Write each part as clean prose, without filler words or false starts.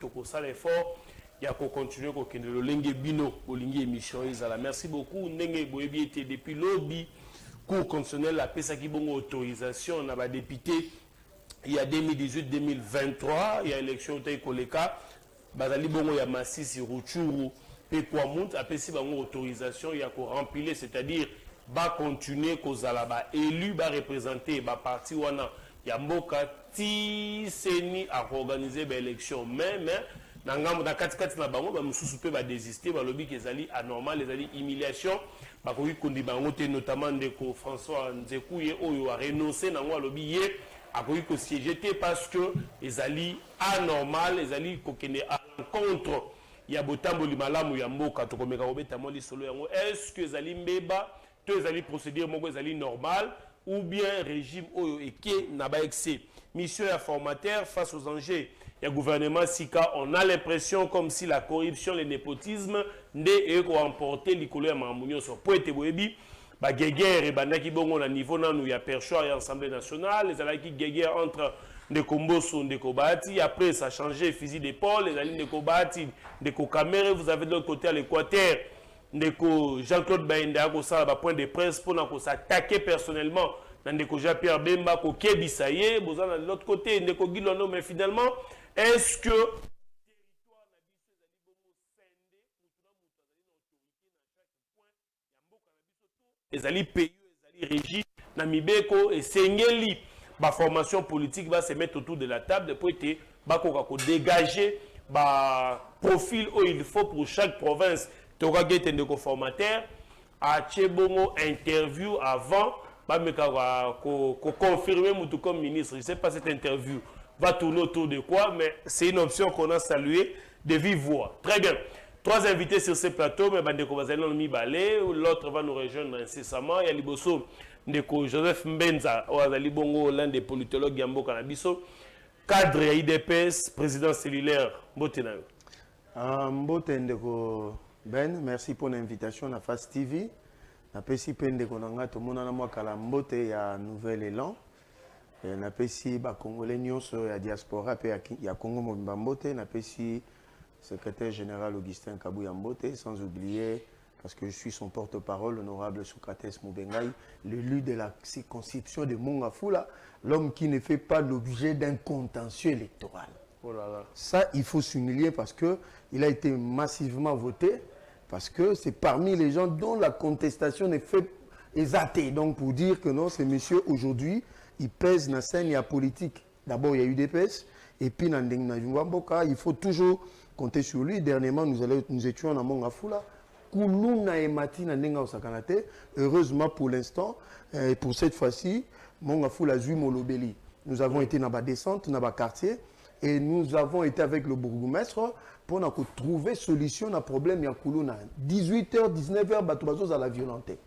toko ça l'effort il y a qu'on continue qu'on kende le lenge bino au lingi émission izala. Merci beaucoup ndenge boyebi était depuis lobby cour constitutionnel la pesa ki bongo autorisation na ba député il y a 2018-2023 il y a élection au Koleka bazali bongo ya Masisi Ruchuru pe Kwamount apesi bango autorisation il y a qu'on remplir c'est-à-dire ba continuer kozala ba élu ba représenter ba parti wana ya mboka ti seni a organiser ba élection mais na ngambo na kati na bango ba mususu pe ba désister ba lobi kezali anormal ezali humiliation ba ko kondi bango te notamment ndeko François Nzekuye oyo a renoncer na ngwa lobi ye a ko ko siéger te parce que ezali anormal ezali ko kende à l'encontre ya botamboli malamu ya mboka to komeka obeta moli solo yango est-ce que ezali mbeba to ezali procédure moko ezali normal ou bien régime oyo eke na ba excès mission ya formateur face aux enjeux il y a gouvernement Sika, on a l'impression comme si la corruption, le népotisme, ne ko emporté l'icolo ya mamunyo sur poete boyebi, ba guerre et bandaki bongo na niveau nanu ya perchoir et Assemblée nationale, les alaki guerre entre Ndeko Mbosso, Ndeko Bahati, après ça a changé fusil d'épaule, les alliés Ndeko Bahati, Ndeko Kamere, vous avez de l'autre côté à l'Équateur, Ndeko Jean-Claude Baïnda, ko ça ba point de presse pour s'attaquer personnellement. Ndeko Jean-Pierre Bemba, ko Kebisaye, bozana de l'autre côté, Ndeko Gilono, mais finalement, est-ce que les alliés pays, les alliés régis, Namibeko et Sengeli, la formation politique va se mettre autour de la table pour être dégager le profil où il faut pour chaque province. Tu auras un formateur à Tchébongo interview avant de confirmer comme ministre. Je ne sais pas cette interview va tourner autour de quoi, mais c'est une option qu'on a saluée de vive voix. Très bien. 3 invités sur ce plateau, mais l'autre va nous rejoindre incessamment. Il y a Liboso Ndeko Joseph Mbenza, l'un des politologues Yambo Kanabiso, cadre IDPS, président cellulaire. Mbotenayo. Ndeko Ben, merci pour l'invitation à Fast TV. Napesi Ndeko Nanga, tout le monde a moi Mbote, il y a un nouvel élan. Napesi ba Congolais nyonso ya diaspora pe ya Congo Mobimba Mbote, napesi secrétaire général Augustin Kabuya Mbote, sans oublier parce que je suis son porte-parole, l'honorable Socrates Moubengaï, l'élu de la circonscription de Mongafula, l'homme qui ne fait pas l'objet d'un contentieux électoral. Oh là là. Ça, il faut souligner parce qu'il a été massivement voté, parce que c'est parmi les gens dont la contestation est athée. Donc pour dire que non, ces messieurs aujourd'hui, il pèse dans la scène politique. D'abord, il y a eu des UDPS, et puis dans Mboka, il faut toujours compter sur lui. Dernièrement, nous étions dans Mongafula. Heureusement pour l'instant, pour cette fois-ci, Mongafula Zui Molobeli. Nous avons été dans la descente, dans le quartier, et nous avons été avec le bourgmestre pour trouver solution à problème. 18h, 19h, à la violenté.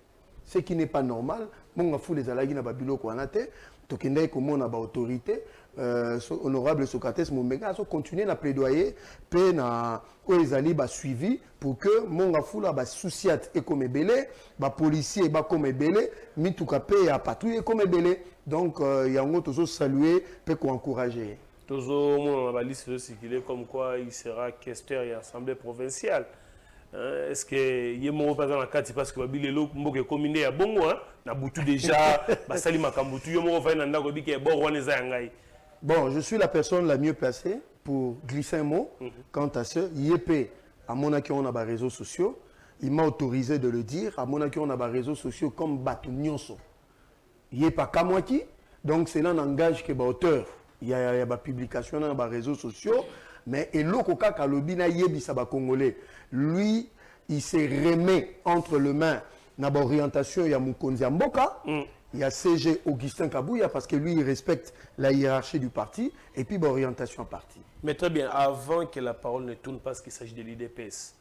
Ce qui n'est pas normal. Mongafula les alagi na babilo ko anate. Tokende comme on a autorité, honorable Socrates Moubenga a continué à plaidoyer, puis na Oezali ba suivi pour que Mongafula ba souciat et comme belé, ba policier ba comme belé, mituka pe a patrouille comme belé. Donc il y a un autre saluer, peut encourager. Toujours on a liste de circuler comme quoi il sera questeur et assemblée provinciale. Est-ce que il y a mon représentant la carte parce que Babilelo mboke combiné à bongo hein na butu déjà basali makambutu yo mo fa na ndako bike bon roneza ngai. Bon, je suis la personne la mieux placée pour glisser un mot quant à ce YP à mon accueil on a des réseaux sociaux, il m'a autorisé de le dire à mon accueil on a des réseaux sociaux comme Batu Nyonso. Yepa Kamwaki, donc c'est là un langage que ba auteur, il y a des publications dans les réseaux sociaux. Mais Eloko Kaka Lobina Yebi Saba Congolais, lui, il s'est remis entre les mains dans l'orientation, il y a Moukonzi Mboka, il y a CG Augustin Kabuya, parce que lui, il respecte la hiérarchie du parti, et puis l'orientation parti. Mais très bien, avant que la parole ne tourne, parce qu'il s'agit de l'IDPS,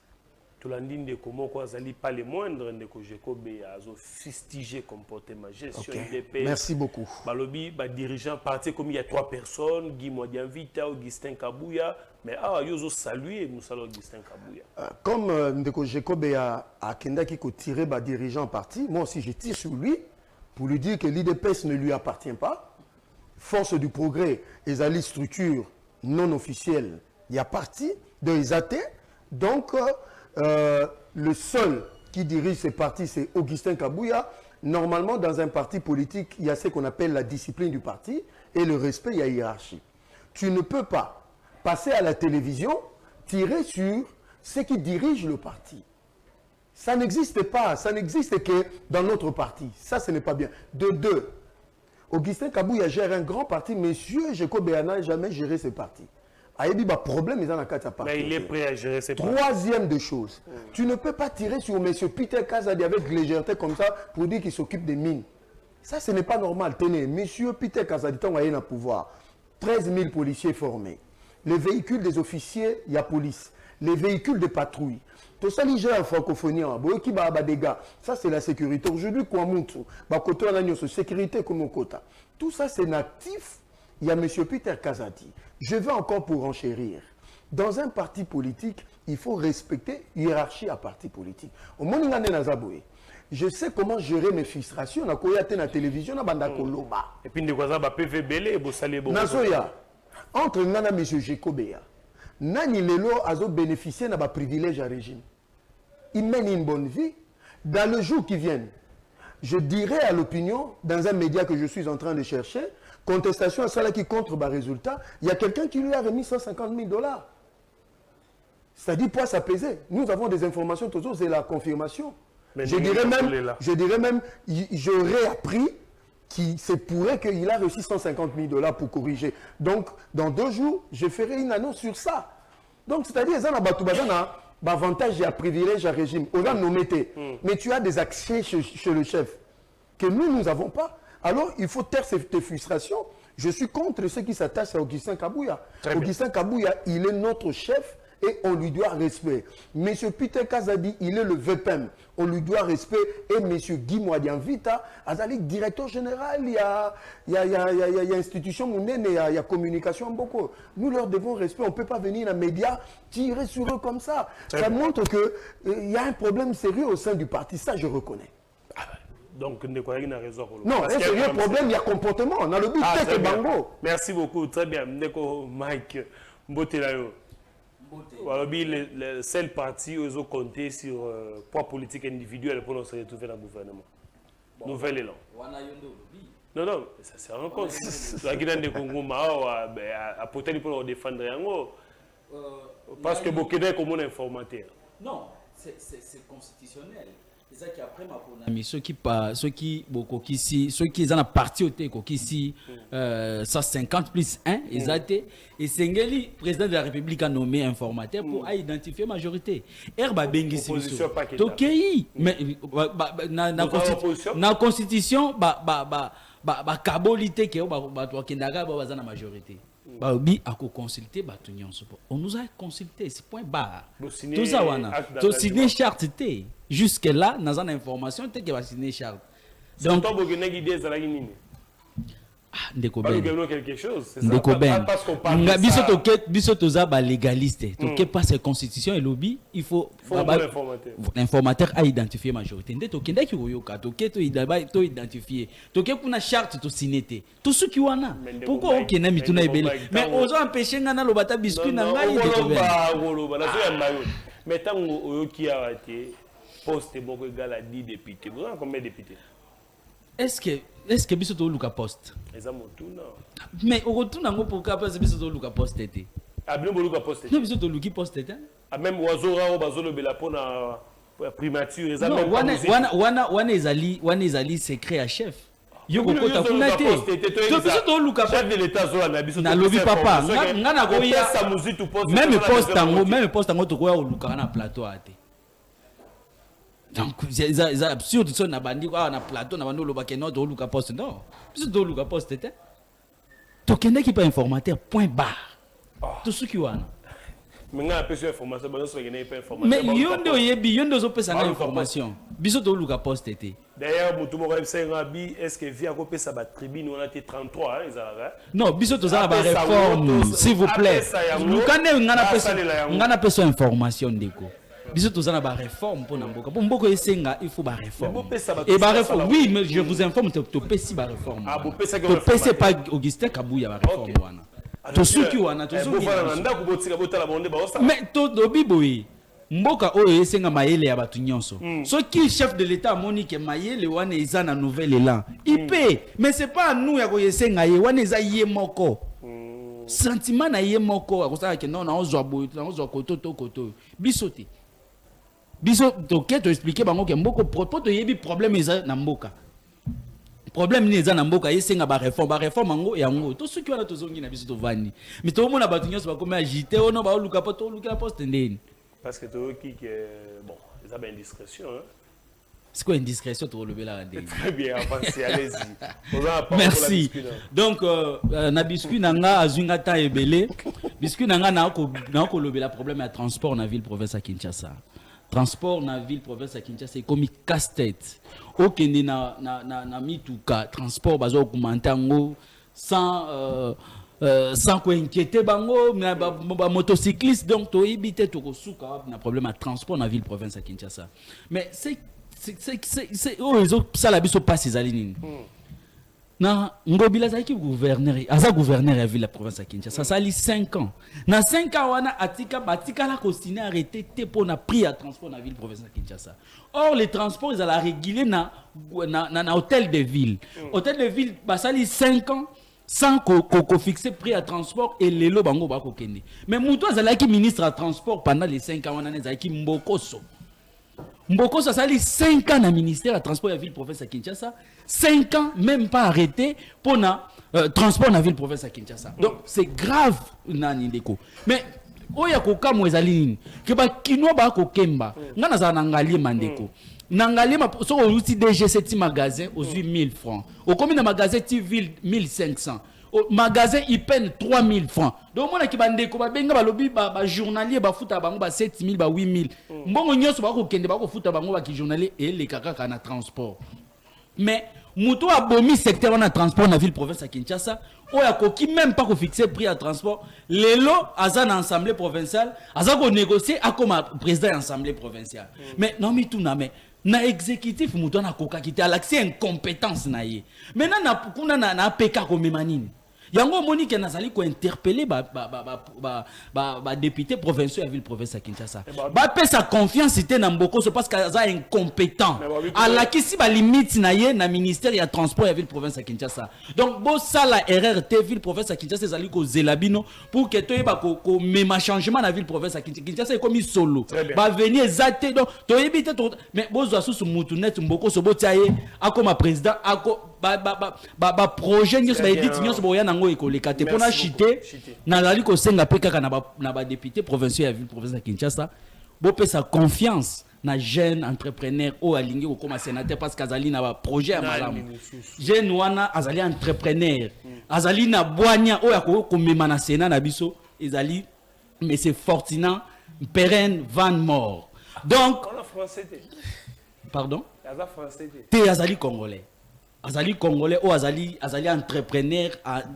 tout le monde de comment quoi, pas les moindres de Jacob a fustigé comportement gestion IDPS. Merci beaucoup. Balobi, dirigeant parti comme il y a 3 personnes, Guy Modianvita, Augustin Kabuya, mais ils ont salué Moussa Augustin Kabuya. Comme Ndeko Jacob a Kenda qui tiré dirigeant parti, moi aussi je tire sur lui pour lui dire que l'IDPS ne lui appartient pas. Force du progrès, les alliés structures non officielles Il y a parti de Isate. Donc, le seul qui dirige ces partis, c'est Augustin Kabouya. Normalement, dans un parti politique, il y a ce qu'on appelle la discipline du parti et le respect, il y a hiérarchie. Tu ne peux pas passer à la télévision, tirer sur ceux qui dirigent le parti. Ça n'existe pas, ça n'existe que dans notre parti. Ça, ce n'est pas bien. De deux, Augustin Kabouya gère un grand parti, monsieur Jeko Béana n'a jamais géré ce parti. Il y a problème, mais il est prêt à gérer ses partis. Troisième des choses, tu ne peux pas tirer sur monsieur Peter Kazadi avec légèreté comme ça pour dire qu'il s'occupe des mines. Ça, ce n'est pas normal. Tenez, monsieur Peter Kazadi, il a un pouvoir. 13 000 policiers formés. Les véhicules des officiers, il y a police. Les véhicules de patrouille. Tout ça, il gère en francophonie. Ça, c'est la sécurité. Aujourd'hui, sécurité comme quota. Tout ça, c'est natif. Il y a M. Peter Kazadi. Je vais encore pour enchérir. Dans un parti politique, il faut respecter la hiérarchie à parti politique. Au moment où je sais comment gérer mes frustrations. Na la télévision, na banda koloba. Et puis, nous avons PVBL, vous salez beaucoup. Entre Nana et M. Jekobea, Nani Lelo a bénéficié de privilège à régime. Il mène une bonne vie. Dans le jour qui vient, je dirai à l'opinion, dans un média que je suis en train de chercher, contestation à cela qui contre le résultat, il y a quelqu'un qui lui a remis 150 000 $. C'est-à-dire, pour s'apaiser. Nous avons des informations, toujours, c'est la confirmation. Je dirais même, j'aurais appris qu'il se pourrait qu'il a reçu 150 000 $ pour corriger. Donc, dans 2 jours, je ferai une annonce sur ça. Donc, c'est-à-dire, il y a un avantage et un privilège à régime. Mais tu as des accès chez le chef que nous n'avons pas. Alors, il faut taire tes frustrations. Je suis contre ceux qui s'attachent à Augustin Kabouya. Augustin Kabouya, il est notre chef et on lui doit respect. Monsieur Peter Kazadi, il est le VPM. On lui doit respect. Et monsieur Guy Mwadianvita, Azali, directeur général, il y a institution mondaine, il y a communication beaucoup. Nous leur devons respect. On ne peut pas venir dans les médias tirer sur eux comme ça. Ça montre qu'il y a un problème sérieux au sein du parti. Ça, je reconnais. Donc, Ndeko a raison. Non, un sérieux problème, il y a comportement. On a le but de Bango. Merci beaucoup. Très bien. Ndeko Mike Mbotelayo. Le seul parti où ils ont compté sur poids politique individuel pour nous se retrouver dans le gouvernement. Nouvel élan. Non, ça c'est un compte. La Guinée de Congo, à peut-être pour défendre parce que beaucoup de comme informateur. Non, c'est constitutionnel. C'est ça qui après ma ceux qui ont la partie au Teko qui si 150 plus 1 ils ont été et Sengeli président de la République a nommé informateur pour identifier majorité. Herba Bengi Tokei mais na constitution kabolité que ba kendaga ba za na majorité. On nous a consulté, c'est point barre. Tout ça, on a signé charte. Jusque là, dans une information, tu as signé charte. Donc, quelque chose. Parce qu'on parle légaliste. Donc, pas cette constitution et lobby, il faut l'informateur a identifié majorité. Tu identifié. Donc, pour charte, tu signé. Tout ce qui y en a. Pourquoi on n'a mis tout na ebele? Mais on a empêché ngana lobata biscuit na ngai mais tant qui a été poste beaucoup égal à 10 députés. Vous avez combien de députés? Est-ce que biso to luka poste? Mais au retour nango pour capable biso to luka poste été. Abino luka poste. Non biso to luki poste été. Même oazora o bazolo bela pona primature ezali. Wana ezali secret à chef. Yoko kota kunate. To biso to luka chef de l'état zo na biso. Na lobby papa. Ngana ko ya même poste ngo to ko ya luka na plateau ate. Donc, c'est absurde, ça n'a pas dit quoi, on a plateau, on a bandé le bac et non, on a poste, non. C'est de l'ouka poste, t'es. Donc, il y a qui pas informateur, point barre. Tout ce qui y a. Mais il y a pas d'information, mais il y a des informations. Bisous de l'ouka poste, t'es. D'ailleurs, est-ce que via Copé Sabat Tribune, on a été 33, non, bisous de la réforme, s'il vous plaît. On a besoin d'informations, déco. Bisous tous en a réforme pour Namboka. Pour Mboko Essenga, il faut la réforme. Et la réforme, oui, mais je vous informe, tu peux si la réforme. Tu peux pas Augustin Kabouya la réforme. tosuki wana tosuki mais to dobi boye mboka oyo esenga mayele ya batu nyonso soki chef de l'état amoni ke mayele wana eza na nouvel élan ipe mais c'est pas nous ya koyesenga ye wana eza ye moko sentiment na ye moko akosala ke non na ozwa boye na ozwa koto to koto biso te biso toke to expliquer bango ke mboko po to yebi problème eza na mboka problème ni eza na mboka yesenga ba réforme ngo yango to soki wana tozongi na biso to vandi mais to mona batu nyonso bakoma agiter ono ba luka po to luka poste ndeni parce que toi qui bon ça ben indiscrétion hein. C'est quoi indiscrétion to lobela ndeni très bien avancez allez-y merci donc na biscuit nanga azunga ta ebele biscuit nanga na ko lobela problème ya transport na ville province à Kinshasa. Transport na ville province à Kinshasa c'est comme casse-tête. Okende na mituka transport bazo augmenter ngo sans quoi inquiéter bango ba motocycliste donc to éviter to kosuka na problème à transport na ville province à Kinshasa. Mais c'est ça la biso passe ces alinines. Na ngobila zaki gouverneur aza gouverneur ya ville la province à Kinshasa ça li 5 ans na 5 ans wana atika la costine arrêté te pour na prix à transport na ville province à Kinshasa. Or les transports ils allaient réguler na hôtel de ville hôtel de ville basali 5 ans sans qu'on fixe prix à transport et les lo bango ba ko kende mais muto azalaki ministre à transport pendant les 5 ans wana nezaki Mbokoso ça sali 5 ans na ministère à transport de la ville province à Kinshasa 5 ans même pas arrêté pour na transport na ville province à Kinshasa donc c'est grave nani ndeko mais oya ko kamwe ezali ke ba kino ba ko kemba ngana za nangali mandeko nangali so outil DG7 magasin aux 1000 francs au combien de magasin ville 1500 au magasin il peine 3000 francs donc mona ki bandeko ba benga ba lobi ba journalier ba futa bango ba 7000 ba 8000 mbongo nyoso ba ko kende ba ko futa bango ba ki journalier et les kaka na transport mais muto a bomi secteur na transport na ville province à Kinshasa oya ko ki même pas ko fixer prix à transport lelo aza na assemblée provinciale aza ko négocier a comme président assemblée provinciale mais non mi tout na mais na exécutif muto na koka kité à l'accès incompétence na ye maintenant na kuna na PK ko memanine yango Monique nazali ko interpeller ba député provincial à ville province à Kinshasa ba pe sa confiance était na Mbokoso parce que ça incompétent à la kisi ba limite na ye na ministère ya transport à ville province à Kinshasa donc bo ça la RRT ville province à Kinshasa ezali ko zelabino pour que to ba ko même changement na ville province à Kinshasa comme solo ba venir exacté donc to éviter mais bo zo sous mutu net Mbokoso bo tiaye akoma président ako ba projet nyos ba edit nyos bo ya nango ekoleka te pona chité nazali ko senga pe kaka na ba député provincial ya ville province à Kinshasa bo pe sa confiance na jeune entrepreneur o alingi ko comme sénateur parce qu'azali na ba projet ya malamu jeune wana azali entrepreneur azali na boanya o ya ko mema na sénat na biso ezali mais c'est Fortinand Perrin Van Mort donc pardon te azali congolais azali congolais ou azali entrepreneur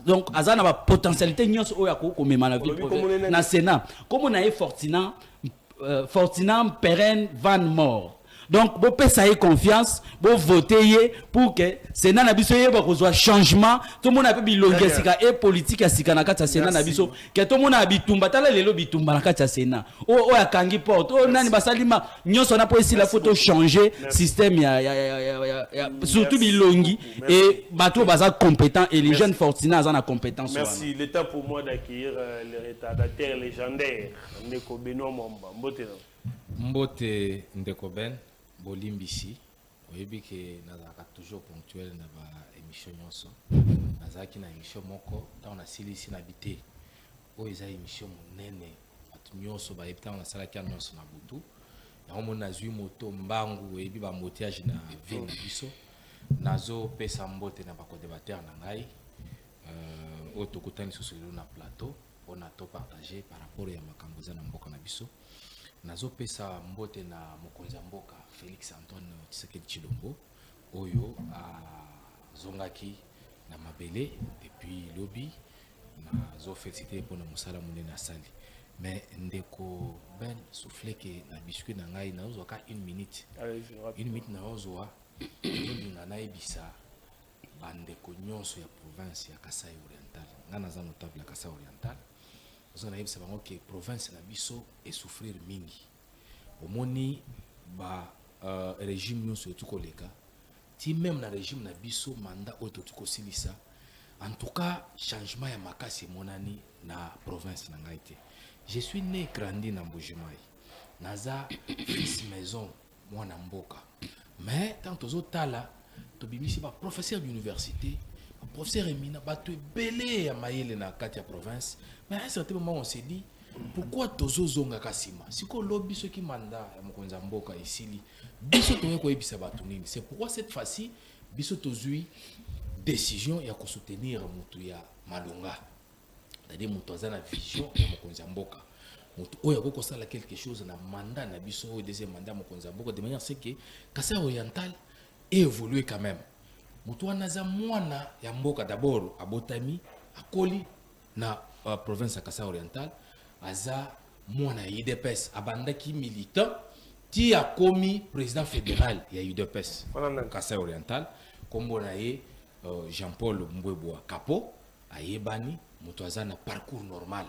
donc azana ba potentialité nyos o ya ko mema na ville na sénat comme na Fortinand Perrin Van Mort donc bo pesa y confiance bo voter pour que sénat na biso yeba ko zo changement tout monde a pe bilonge sika et politique ya sika na kata sénat na biso que tout monde a bitumba tala lelo bitumba na kata sénat o ya kangi porte o nani basalima nyonso na po esi la photo changer système ya surtout bilongi et bato baza compétent et les jeunes Fortinand azana compétence. Merci, le temps pour moi d'accueillir le retardataire légendaire Ndeko Benoît Momba Mbote Ndeko Ben Bolimbisi oyebi ke nazaka toujours ponctuel na ba émission nyonso nazaki na émission moko ta on a silisi na bité o eza émission monene atu nyonso ba yepta on a salaki nyonso na butu na on na zui moto mbangu oyebi ba motiage na vie na biso nazo pesa mbote na ba co-débatteur na ngai o tokutani sosolo na plateau on a to partager par rapport ya makambo za na mboka na biso nazo pesa mbote na mokonzi mboka Félix Antoine Tshisekedi Tshilombo oyo a zongaki na mabele depuis lobby nazo féliciter pour na musala munene na sali mais ndeko Ben soufflé que na biscuit na ngai nazo ka 1 minute na ozoa ndinga na ebisa bandeko nyonso ya province ya Kasai Oriental ngana za notable ya Kasai Oriental ozo na yebisa bango ke province na biso e souffrir mingi omoni ba régime nyonso etukoleka ti même na régime na biso mandat oyo totukosilisa en tout cas changement ya makasi monani na province na ngai te. Je suis né et grandi na Mbujimai naza fils maison mwana mboka mais tant tozo tala to bimisi ba professeur d'université ba professeur éminent ba to belé ya mayele na kati ya province mais à un certain moment on s'est dit pourquoi tozo zonga kasima siko lobby ce qui mandat ya mokonza mboka isili biso to ko yebisa ba tunini. C'est pourquoi cette fois-ci biso tozui décision ya ko soutenir mutu ya malonga c'est-à-dire mutu azana vision ya mokonza mboka mutu oya ko sala quelque chose na mandat na biso au deuxième mandat mokonza mboka de manière c'est que Kasai Oriental évoluer quand même. Mutu anaza mwana ya mboka d'abord abotami akoli na province ya Kasai Oriental aza mwana ya UDPS abandaki militant ti akomi président fédéral ya UDPS Kasai Oriental kombo na ye Jean-Paul Mbwebwa Kapo ayebani mutu aza na parcours normal.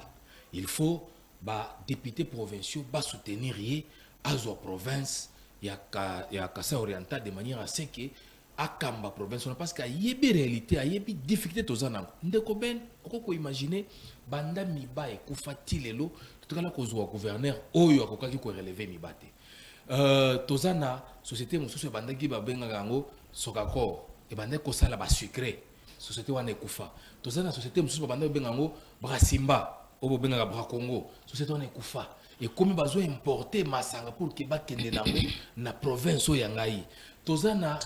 Il faut ba député provinciaux ba soutenir ye azwa province ya Kasai Oriental de manière à ce que akamba province parce que yebi réalité yebi difficulté tozana ndeko ben okoko imaginer banda miba ekufa tilelo tukala kozwa gouverneur oyo akokaki ko relever mibate tozana société mosusu banda ki babenga yango sokako e banda ko sala ba sucré société wana ekufa tozana société mosusu banda benga yango Brasimba obo benga Bra Congo société wana ekufa et comme bazo importer masanga pour que bakende nango na province oyo ngai tozana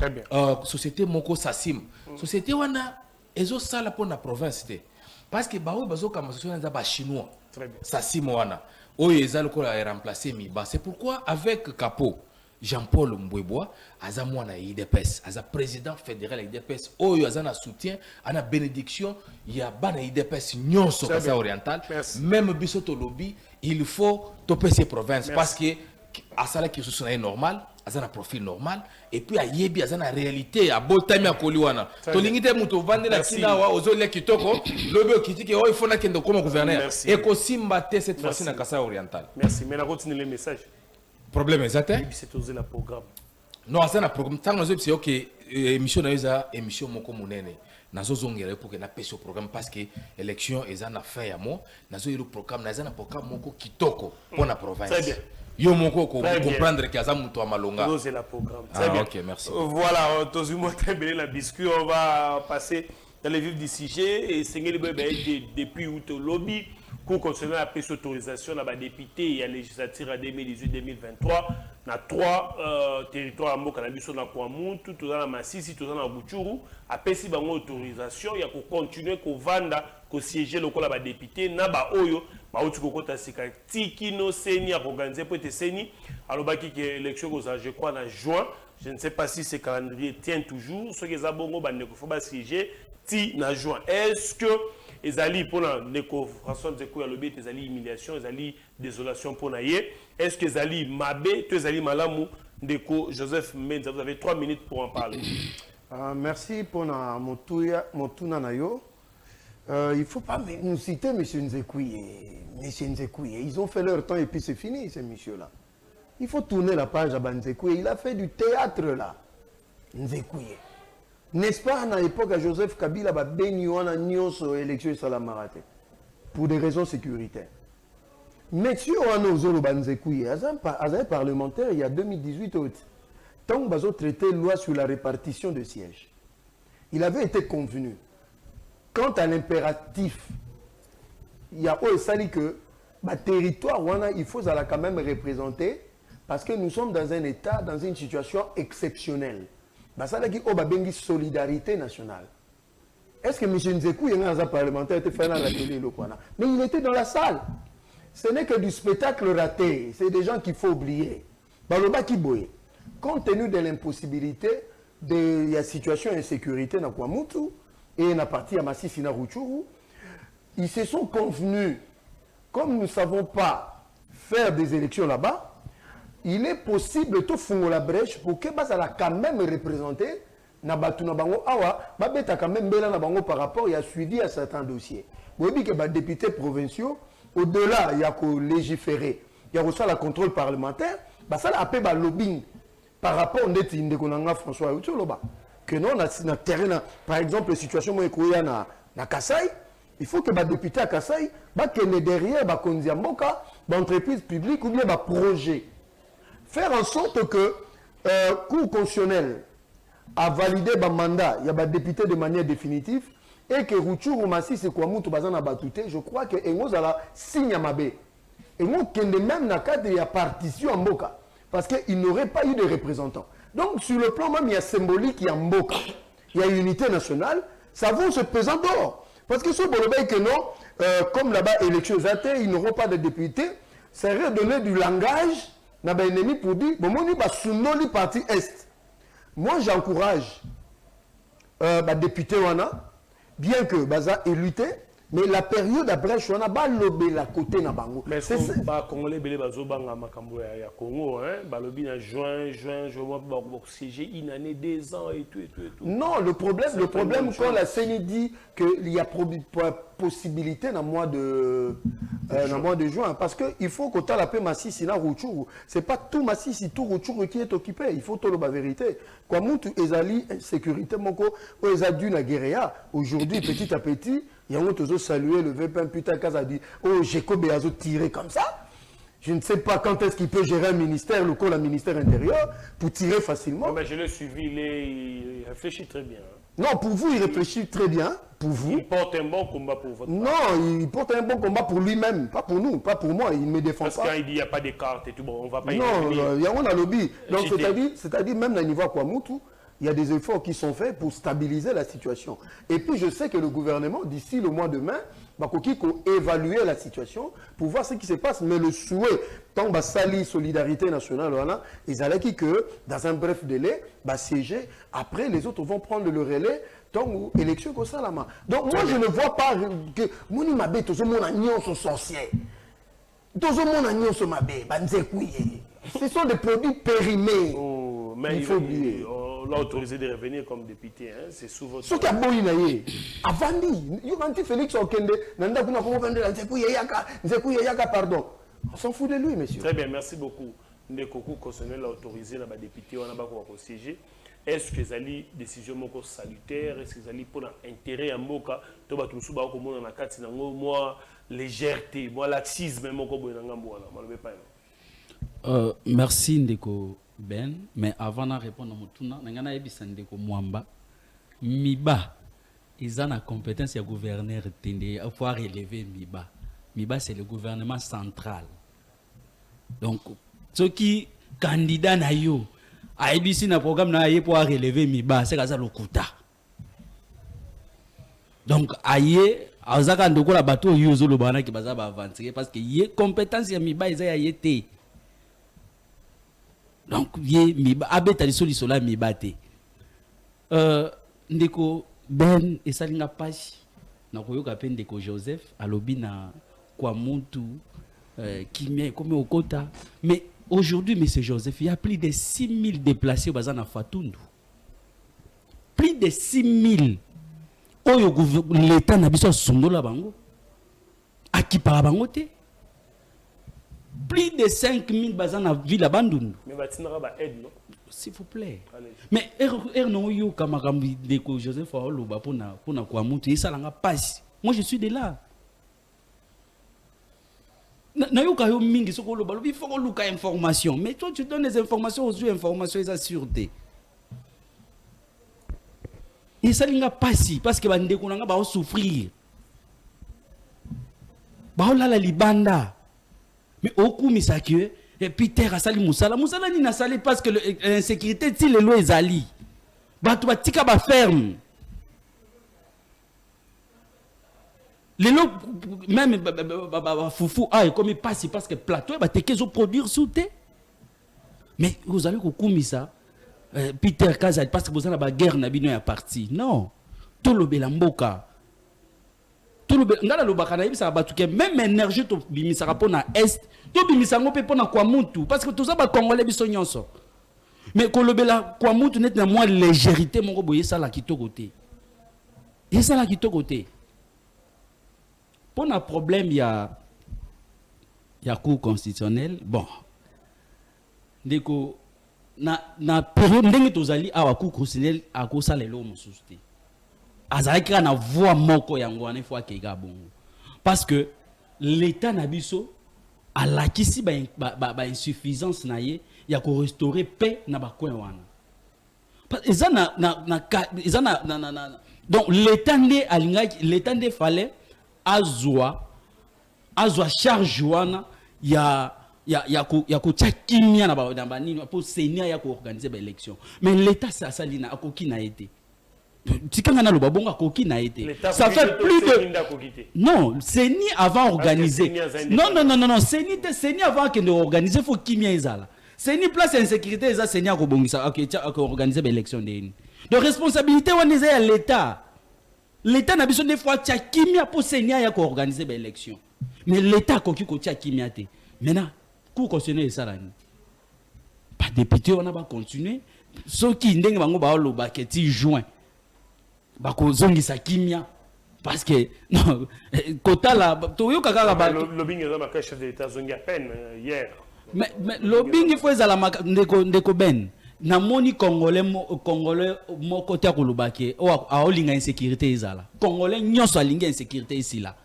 société moko Sasim société wana ezo sala pour na province te parce que bazo bazo kama société za ba chinois Sasim wana oyo ezalo ko la remplacer miba. C'est pourquoi avec Capo Jean-Paul Mbwebwa aza mwana IDPS aza président fédéral IDPS oyo aza na soutien ana bénédiction ya bana IDPS nyonso Kasai Oriental. Même biso to lobby il faut topper ces provinces parce que asala ki so na normal aza na profil normal et puis ayebi aza na réalité a botami akoli wana to lingite muto vandela kina wa ozolia kitoko lobi okitike o il faut na kendo comme gouverneur et ko simba te cette fois-ci na Kasai Oriental. Merci. Mais on continue le message. Problème exact. C'est osé la programme. Non, c'est un programme. Tant que c'est OK, émission na émission moko monene. Nazo zongere pour que na pese au programme parce que élection est en affaire à moi. Nazo le programme, nazo na programme moko kitoko pour la province. Très bien. Yo moko ko comprendre que aza muto amalonga. C'est la programme. Très bien. OK, merci. Voilà, tozumo tembele la biscuit, on va passer dans les vifs du sujet et Sengeli Bebe depuis août lobby pour continuer à payer autorisation dans la député et à législature à 2018-2023 dans 3 territoires à Mokanabiso dans Kouamou, tout dans la Massisi, tout dans la Bouchourou, à payer autorisation, il y a pour continuer à vendre, à siéger le la député, na ba oyo, ba outu kokota sika tikino seni à organiser pour être seni, alors bah qui élection je crois en juin, je ne sais pas si ce calendrier tient toujours, ce qui est abongo ba ne faut pas siéger ti na juin. Est-ce que ezali pour la François Nzeko ya lobi ezali humiliation, ezali désolation pour naie. Est-ce que ezali mabe, tu ezali malamu ndeko Joseph Menza, vous avez 3 minutes pour en parler. Merci pour na motuna nayo. Il faut pas nous citer M. Nzekouye. M. Nzekouye, ils ont fait leur temps et puis c'est fini ces messieurs-là. Il faut tourner la page à Nzekouye. Il a fait du théâtre là. Nzekouye. N'est-ce pas, à l'époque, à Joseph Kabila, a béni aux élections Salamarate pour des raisons sécuritaires. Monsieur Oano Zolo Banzekouye, un parlementaire, il y a 2018, tant que vous traité loi sur la répartition de sièges, il avait été convenu. Quant à l'impératif, il y a aussi que le territoire, il faut quand même représenter parce que nous sommes dans un état, dans une situation exceptionnelle. Ça veut dire qu'il y a solidarité nationale. Est-ce que M. Nzekou est un parlementaire était fait dans la télé? Mais il était dans la salle. Ce n'est que du spectacle raté. C'est des gens qu'il faut oublier. Compte tenu de l'impossibilité de la situation d'insécurité dans Kouamoutou et dans la partie à Massissi Ruchuru, ils se sont convenus, comme nous ne savons pas faire des élections là-bas, il est possible de tout fondre la brèche pour que ça a quand même représenté na batu na bango awa babeta quand même mbela na bango par rapport ya suivi à certains dossiers. Boyebi que ba députés provinciaux au-delà ya ko légiférer, ya ko la contrôle parlementaire, ba ça appel ba lobbying par rapport ndeti ndeko nanga François Utoloba que non na terrain par exemple situation mo ekoya na Kasai, il faut que ba député à Kasai ba kene derrière ba konzia mboka ba entreprise publique ou bien ba projet faire en sorte que Cour constitutionnelle a validé le mandat, il y a des députés de manière définitive, et que Routchourou Massi, c'est quoi, Moutou Bazana Batouté, je crois que Engoz a la signe à Mabé. Et moi, même dans le cadre de la partition en Mboka, parce qu'il n'aurait pas eu de représentants. Donc, sur le plan même, il y a symbolique, il y a Mboka, il y a unité nationale, ça vaut ce pesant d'or. Parce que ce Bolobé que non, comme là-bas, élection ils n'auront pas de députés, ça aurait donné du langage, n'a pas ennemi pour dire, bon, moi, on est parti Est. Moi, j'encourage les députés, bien que Baza est lutté, mais la période après, je suis pas lobé la côté na bango. Mais c'est pas congolais belé bazo banga makambo ya Congo hein, balobi na juin, je vois siéger une année, 2 ans et tout. Non, le problème quand la CENI dit qu'il y a possibilité dans le mois de juin, parce qu'il faut que tu aies la paix Massissi na Rutshuru. Ce n'est pas tout Massissi, tout Rutshuru qui est occupé. Il faut tout la vérité. Quand tu ezali sécurité moko, ezadu na guérilla. Aujourd'hui, petit à petit, il y a toujours salué le VPN putain a dit oh Jacob Beazo tiré comme ça. Je ne sais pas quand est-ce qu'il peut gérer un ministère, le col, un ministère intérieur, pour tirer facilement. Non, mais je l'ai suivi, il réfléchit très bien. Non, pour vous, il réfléchit très bien. Pour vous. Il porte un bon combat pour votre Non, part. Il porte un bon combat pour lui-même, pas pour nous, pas pour moi. Il ne me défend pas. Parce qu'il dit qu'il n'y a pas de cartes et tout, bon, on ne va pas y revenir. Non, il y a un lobby. Donc, c'est-à-dire, même dans le niveau Kwamoutou, il y a des efforts qui sont faits pour stabiliser la situation. Et puis, je sais que le gouvernement, d'ici le mois de mai, va évaluer la situation pour voir ce qui se passe. Mais le souhait, tant que Sali Solidarité Nationale, ils allaient que, dans un bref délai, siéger. Après, les autres vont prendre le relais. Tant élection comme ça, là. Donc, moi, je ne vois pas que Mouni Mabé, tout le monde a nié son sorcier. Tout le monde a nié son Mabé. Ce sont des produits périmés. Oh, mais il faut oublier. On l'a autorisé de revenir comme député, hein? C'est souvent. Ce qui a beau inaye, avant dit, Félix Okende, Nanda Kuna Komo Vende, Nzekou Yaka, pardon. On s'en fout de lui, monsieur. Très bien, merci beaucoup. Ndekoku Constitutionnel l'a autorisé, là, député, on a pas quoi siéger. Est-ce que c'est décision moko salutaire? Est-ce que c'est pour l'intérêt à Moka? Tu vas tout souba comme on a quatre sinango, moi légèreté, moi laxisme moko boyanga mwana, malgré pas. Merci Ndeko Ben, mais avant de répondre à mon tour, nangana ebisa Ndeko Mwamba, Miba, ils ont la compétence du gouverneur tende, il faut relever Miba. Miba c'est le gouvernement central. Donc ceux qui candidats na yo ABC na programme na yé pour relever Miba, c'est ça le kuta. Donc aye azaka ndoko la bateau yuzo lo bana ki baza ba avancer parce que yé compétence ya Miba isa ya té. Donc yé Miba abeta lisoli sola Miba té. Ndeko Ben et salinga page na koyoka pe Ndeko Joseph alobi na kwa muntu qui comme okota mais aujourd'hui, M. Joseph, il y a plus de 6 000 déplacés au Bazan à Fatundu. Plus de 6 000. L'État n'a pas besoin de bango. À qui par bango te? Plus de 5 000 Bazan à Ville Abandon. Mais il y a aide, non? S'il vous plaît. Allez. Mais non yo kamakambi Ndeko Joseph Oloba pour na kwa mutu. Ça l'a passe. Moi, je suis de là. Il faut qu'on ait information. Mais toi, tu donnes des informations aux yeux, informations, ils assurent. Et ça n'a pas si, parce que les va souffrir. La libanda. Mais au coup, et Peter a sali Moussala. Moussala n'a sali parce que l'insécurité, si les lois est ali. Tu vas tika ba ferme. Les lots, même foufou, comme il passe, parce que plateau, bah t'es qu'ils ont produire sous thé. Mais vous allez au Koumisa, Peter Kazal, parce que vous avez la guerre, n'a pas parti. Non. Tout le Belamboka. Tout le Belamboka, même énergie, tu bimisa rapona Est, tu bimisa ngopé pona kwa muntu, parce que tout ça, bah Congolais, bisognoso. Mais kolobela kwa mutu net na moi légèreté moko boye ça la kitoko te. Et ça la kitoko te. Pour un problème il y a cour constitutionnel bon. Ndeko na période ndenge tozali awa cour constitutionnel akosa lelo mosusu te. Azalaki na voix moko yango wana fois ke ga bongo. Parce que l'état na biso alakisi ba insuffisance na ye ya ko restaurer paix na ba coin wana. Donc l'état nde fallait azwa charge wana ya ko kimia na ba nini pour seigneur ya ko organiser ba élection. Mais l'état ça salina akoki na été. Tikanga na lobabonga koki na été. Ça fait plus de non, c'est ni avant organiser. Non, c'est ni avant que de organiser faut kimia ezala. C'est ni place insécurité eza seigneur ko bongisa OK organiser l'élection de. De responsabilité on est à l'état. L'état n'a besoin des fois tia kimia pour seigneur ya ko organiser l'élection. Mais l'état koki ko tia kimia te. Maintenant, cour constitutionnelle ça là. Pas député on a pas continuer. Ceux qui ndenge bango ba loba ke ti juin. Bako zongisa kimia parce que non kota la toyoka kaka ba lobbying eza maka chef de l'état zongi à peine hier. Mais lobbying faut ezala ndeko ben na moni congolais mo côté ko lobake o aolinga insécurité ezala congolais nyonso alinga insécurité ici là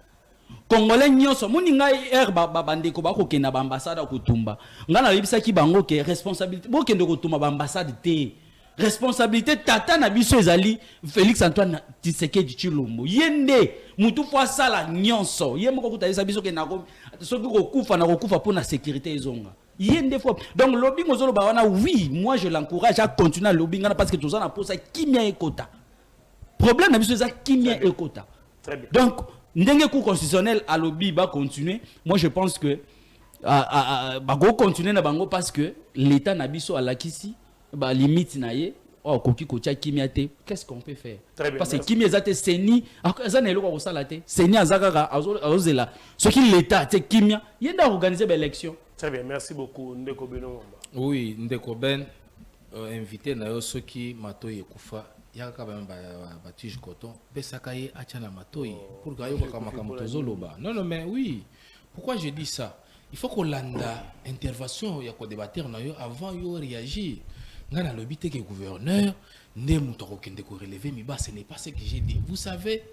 congolais nyonso moni ngai bandeko bako kena ba ambassade ko tumba ngana yebisa ki bango ke responsabilité bo kende ko tumba ba ambassade te. Responsabilité tata na biso ezali Félix Antoine Tshisekedi Tshilombo yende mutu fois sala nyonso yembo ko kutayisa biso ke nako soki ko kufa na ko kufa pour na sécurité ezonga yende fois donc lobbying ozolo ba wana oui moi je l'encourage à continuer à lobbying parce que tozana pour ça kimia ekota problème na biso eza kimia ekota donc ndenge cour constitutionnel à lobby ba continuer moi je pense que ba go continuer na bango parce que l'état na biso alakisi ba limite na ye oh koki ko tia kimia te qu'est-ce qu'on peut faire parce que kimia zate seni azana eloko ko sala te seni azaka azozela ce qui l'état te kimia yenda organiser ba élection. Très bien, merci beaucoup Ndeko Beno. Oui, Ndeko Ben invité na yo soki matoyi ekufa yaka ba tige coton pesaka ye achana matoyi pour gayo ko kama tozoloba. Non mais oui, pourquoi je dis ça? Il faut qu'on landa intervention ya ko débattre na yo avant yo réagir. Ngana lobité que gouverneur ne mutoko kende ko relever mi ba ce n'est pas ce que j'ai dit. Vous savez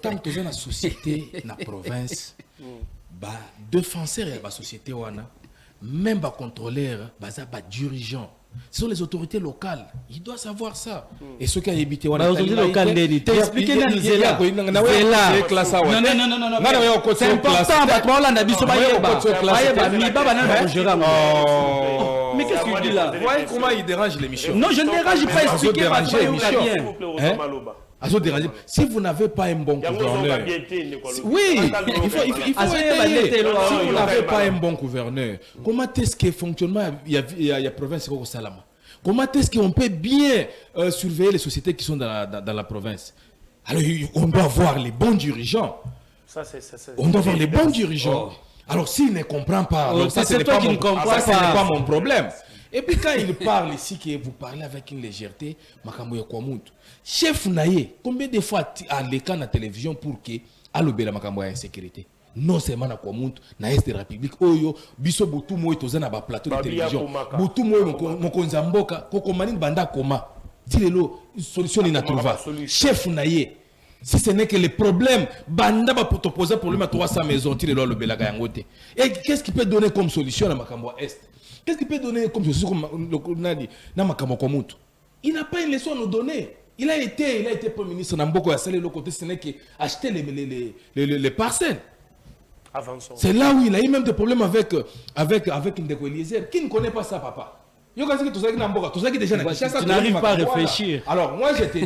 tant que dans la société na province ba défenseur ya ba société wana même ba contrôleur ba dirigeant ce sont les autorités locales il doit savoir ça et ce qui a habité wana autorités locales t'expliquer na nzela non c'est important ba toi là biso ba yeba mi baba na ba gérer. Mais qu'est-ce que tu dis là? Voyez comment il dérange l'émission. Non, je ne dérange pas, expliquez pas l'émission. Si vous n'avez pas un bon gouverneur, oui, il faut étayer. Si vous n'avez pas un bon gouverneur, comment est-ce que fonctionnement il y a province au Salama? Comment est-ce qu'on peut bien surveiller les sociétés qui sont dans la province? Alors, on doit voir les bons dirigeants. On doit voir les bons dirigeants. Alors s'il ne comprend pas, ça ce n'est pas mon problème. Et puis quand il parle ici, que vous parlez avec une légèreté, chef naye, combien de fois à l'écran de la télévision pour que alobela makambo ya insécurité? Non seulement na Kwamuntu, na Est de la République, oyo biso botu moyo tozana ba plateau de télévision. Botu moyo mokonza mboka, kokomani banda koma. Dilelo solution ina trouva. Chef naye. Si ce n'est que le problème, banda va te poser problème à 300 maisons, tu le belaga yangote. Et qu'est-ce qui peut donner comme solution à Makambo Est? Qu'est-ce qui peut donner comme solution comme na Makambo Kwamuntu? Il n'a pas une leçon à nous donner. Il a été Premier ministre Namboko à Salé, le côté ce n'est qu'acheter les parcelles. C'est là où il a eu même des problèmes avec Ndeko Eliezer. Qui ne connaît pas ça, papa? Tu n'arrives pas à réfléchir. Alors, moi je te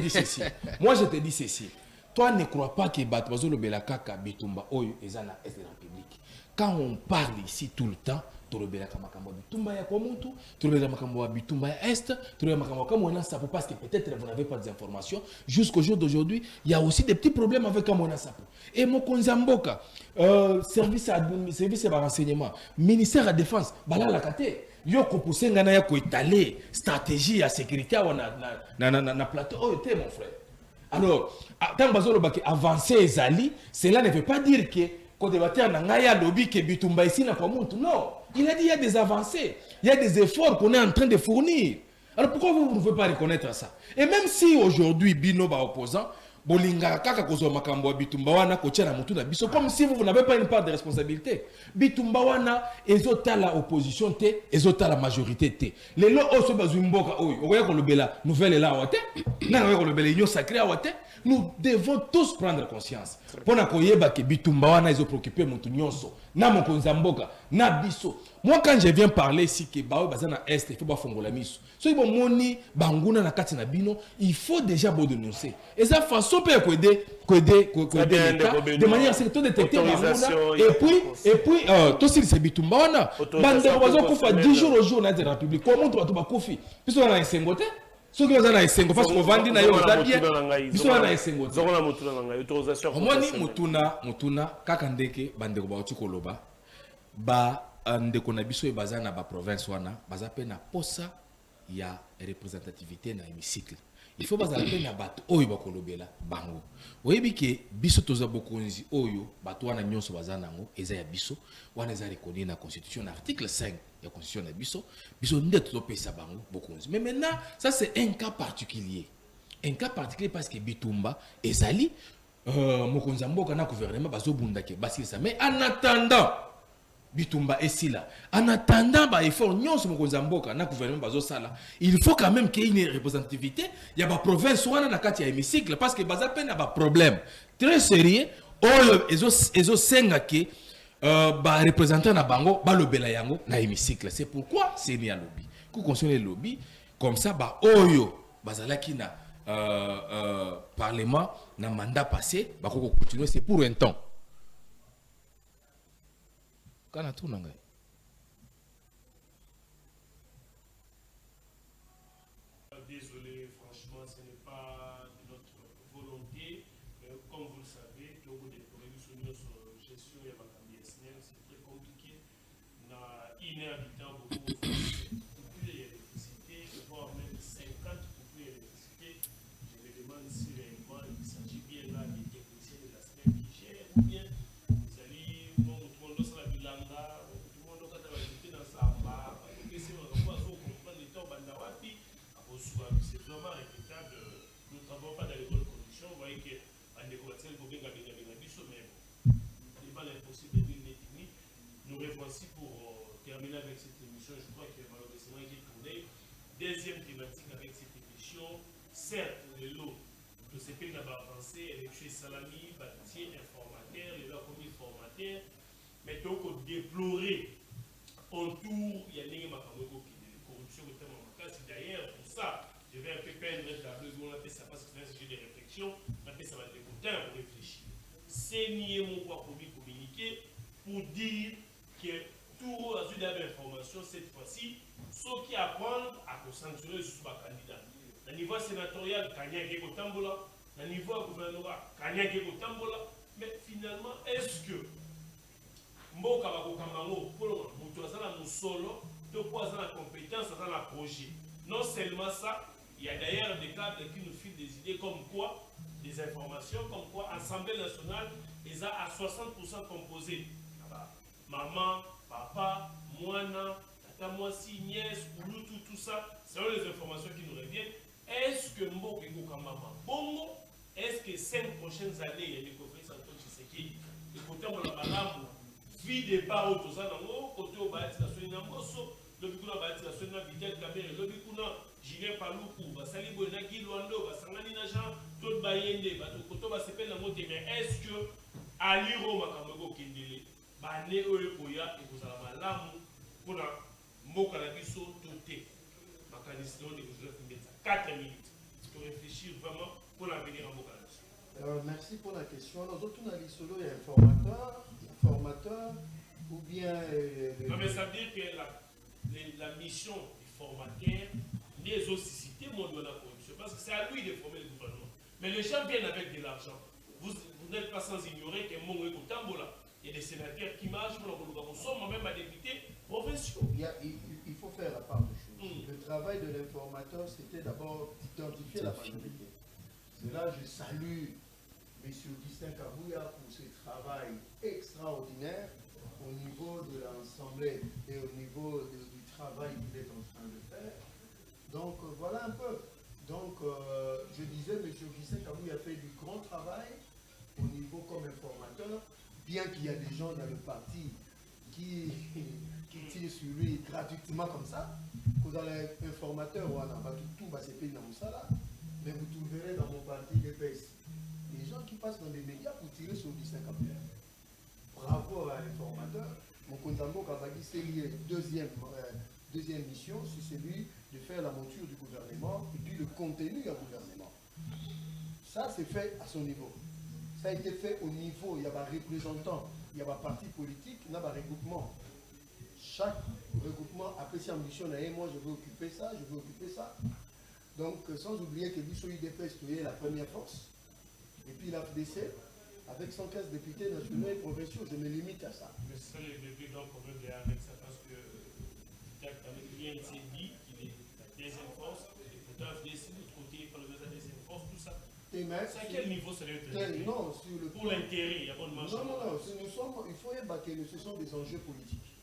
dis ceci. Toi ne crois pas que Batbazo le Belakaka Bitumba Oyo Ezana Est de la République. Quand on parle ici tout le temps, tu le Belaka Makambo Bitumba ya Kwamuntu, tu le Belaka Makambo Bitumba ya Est, tu le Makambo Kamona Sapo parce que peut-être vous n'avez pas d'informations. Jusqu'au jour d'aujourd'hui, il y a aussi des petits problèmes avec Kamona Sapo. Et Mokonzamboka, service de renseignement, ministère de la Défense, Bala Lakate. yo ko pousser ngana ya ko étaler stratégie ya sécurité na plateau oh était mon frère. Alors tant bazolo baki avancer ezali, cela ne veut pas dire que quand débatteur na ngaya lobby que bitumba ici na kwa muntu. Non, il a dit il y a des avancées, il y a des efforts qu'on est en train de fournir. Alors pourquoi vous ne pouvez pas reconnaître ça? Et même si aujourd'hui bino ba opposant bolinga kaka kozwa makambo bitumba wana kotia na mutu na biso comme si vous n'avez pas une part de responsabilité. Bitumba wana ezota la opposition te, ezota la majorité te. Lelo oso bazumboka oyo okoya ko lobela nouvelle la wate na okoya ko lobela union sacrée wate. Nous devons tous prendre conscience. Pona koyeba ke bitumba wana ezo préoccuper mutu nyonso na mokonza mboka na biso. Moi quand je viens parler ici que bawe bazana est il faut ba fongola miso. So ibo moni banguna na kati na bino, il faut déjà bo dénoncer. Et ça façon peut aider de manière à ce que tout détecter banguna et puis tout si c'est bitumba wana bande bazo kufa 10 jours au jour na de la République. Comment tu vas kufi? Biso na esengote. Ceux qui ont un esengo parce qu'on vend na yo zabie. Biso na esengo. Zona mutuna na ngai autorisation. Omoni mutuna kaka ndeke bande ko ba otikoloba ba ndeko na biso ebaza na ba province wana baza pe na posa ya représentativité na hémicycle. Il faut baza pe na bato oyo bakolobela bango. Oyebi ke biso toza bokonzi oyo bato wana nyonso baza nango eza ya biso wana eza reconnu na constitution na article 5 ya constitution na biso nde tozopesa bango bokonzi. Mais maintenant ça c'est un cas particulier. Un cas particulier parce que bitumba ezali mokonzi mboka na gouvernement bazobundake basilisa. Mais en attendant bitumba esila en attendant ba effort nyonso mokonza mboka na gouvernement bazo sala, il faut quand même qu'il y ait une représentativité ya ba province wana na kati ya hémicycle parce que baza pe na ba problème très sérieux oyo ezo senga ke ba représentant na bango ba lobela yango na hémicycle. C'est pourquoi c'est ni à lobby ko conseiller lobby comme ça ba oyo bazalaki na parlement na mandat passé ba ko continuer, c'est pour un temps. Désolé, franchement, ce n'est pas de notre volonté. Comme vous le savez, tout le problèmes sur notre gestion et c'est très compliqué. On a inhabitant beaucoup de d'électricité, voire même 50 coupures d'électricité. Je me demande si réellement il s'agit bien là des techniciens de la SNEC qui gèrent ou bien c'est vraiment regrettable. Nous ne travaillons pas dans les bonnes conditions. Vous voyez que devant l'impossible de l'ethnie, nous revoici pour terminer avec cette émission. Je crois que malheureusement il est tourné. Deuxième thématique avec cette émission, certes le lot de ce pays n'a pas avancé, élection salami, bâtiment informateur, les lois commis formateurs, mais donc on déplorer autour, il y a une corruption qui est en place. D'ailleurs, pour ça, je vais un peu peindre un tableau, on appelle ça parce que c'est un sujet de réflexion, on appelle ça des compteurs pour réfléchir. C'est nier mon pouvoir pour communiquer pour dire que tout a eu d'informations cette fois-ci, ceux qui apprennent à sanctionner sur le candidat. Au niveau sénatorial, Kanya Geko Tambola, au niveau gouvernement, Kanya Geko Tambola, mais finalement, est-ce que Mboka Bakokamango, pour le moment, solo, de quoi dans la compétence, dans la projet. Non seulement ça, il y a d'ailleurs des cadres qui nous filent des idées comme quoi, des informations comme quoi, Assemblée nationale, ils a à 60% composé. Maman, papa, moana, tata moisi, nièce, oulutou, tout ça, c'est les informations qui nous reviennent. Est-ce que Mboka et Kokamama, Bongo, est-ce que 5 prochaines années, il y a des conférences en tout ce qui est côté de la balade, vie des barres au Tozanango, côté au Bahati la Soninamboso, le Bikuna Bahati la Soninambidia Kamere, le Bikuna, Julien Paloukou, Basalibo, Nagi Luando, Basangani Najan, Tod Bayende, Koto Basepel Namote, mais est-ce que Aliro Makamego Kendele, Bane Oekoya et Kozalama Lamu, pour la Mboka la Biso, Toté, Makaniston de Kozalama 4 minutes, pour réfléchir vraiment pour l'avenir en Mboka. Merci pour la question. Nous autres, on a dit solo, il y a un formateur, ou bien... Non, mais ça veut dire que la mission du formateur n'est aussi citée mon doigt la corruption, parce que c'est à lui de former le gouvernement. Mais les gens viennent avec de l'argent. Vous n'êtes pas sans ignorer que mon Ego Tambola, il y a des sénateurs qui marchent pour le gouvernement, même à députés provinciaux. Il faut faire l'informateur, c'était d'abord d'identifier la majorité. C'est là je salue M. Augustin Kabouya pour ce travail extraordinaire au niveau de l'Assemblée et au niveau du travail qu'il est en train de faire. Donc voilà un peu. Donc je disais, M. Augustin Kabouya a fait du grand travail au niveau comme informateur, bien qu'il y a des gens dans le parti qui tirent sur lui gratuitement comme ça. Vous allez informateur, voilà, tout va se payer dans ça là, mais vous trouverez dans mon parti d'épaisse des gens qui passent dans les médias pour tirer sur Augustin Kabouya. Bravo à l'informateur. Mon Konzambo Kabagi, c'est lié. Deuxième mission, c'est celui de faire la monture du gouvernement et puis le contenu du gouvernement. Ça, c'est fait à son niveau. Ça a été fait au niveau, il y a un représentant, il y a un parti politique, il y a un regroupement. Chaque regroupement a pris sa ambition, et moi je veux occuper ça, je veux occuper ça. Donc, sans oublier que l'USO UDPS est la première force, et puis l'AFDC, avec 115 députés nationaux et provinciaux, je me limite à ça. Mais c'est le début d'un problème avec ça, parce que l'INC dit qu'il est la deuxième force, et pourtant l'AFDC, de l'autre côté, il parle de la deuxième force, tout ça. C'est à quel niveau ça doit être? Non, sur le pour l'intérêt, il y a pas de marche. Non, il faut évacuer que ce sont des enjeux politiques.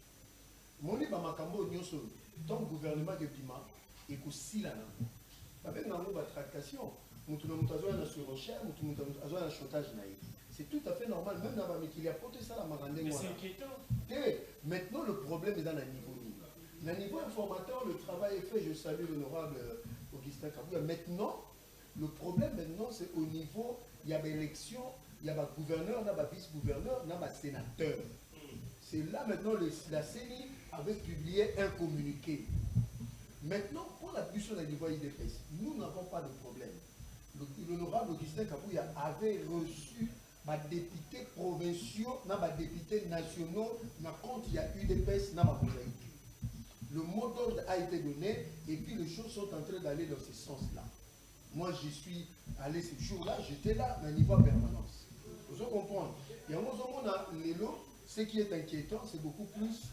Mon livre Makambo Nyoso, tant le gouvernement de Pima, et aussi là, avec la tracation, nous avons une surenchère, nous avons un chantage naïf. C'est tout à fait normal, même dans la qu'il y a porté ça la marande. Mais c'est inquiétant. Maintenant, le problème est dans le niveau. Le niveau informateur, le travail est fait, je salue l'honorable Augustin Kabouya. Maintenant, le problème maintenant, c'est au niveau, il y a des élections, il y a un gouverneur, il y a un vice-gouverneur, il y a un sénateur. C'est là maintenant, la CENI avait publié un communiqué. Maintenant, pour la puissance du niveau IDPS, nous n'avons pas de problème. L'honorable Augustin Kabouya avait reçu des députés provinciaux, des députés nationaux, quand il y a UDPS, il y a mosaïque. Le mot d'ordre a été donné et puis les choses sont en train d'aller dans ce sens-là. Moi, j'y suis allé ce jour-là, j'étais là, à niveau permanence. Vous comprenez? Et en Lélo, ce qui est inquiétant, c'est beaucoup plus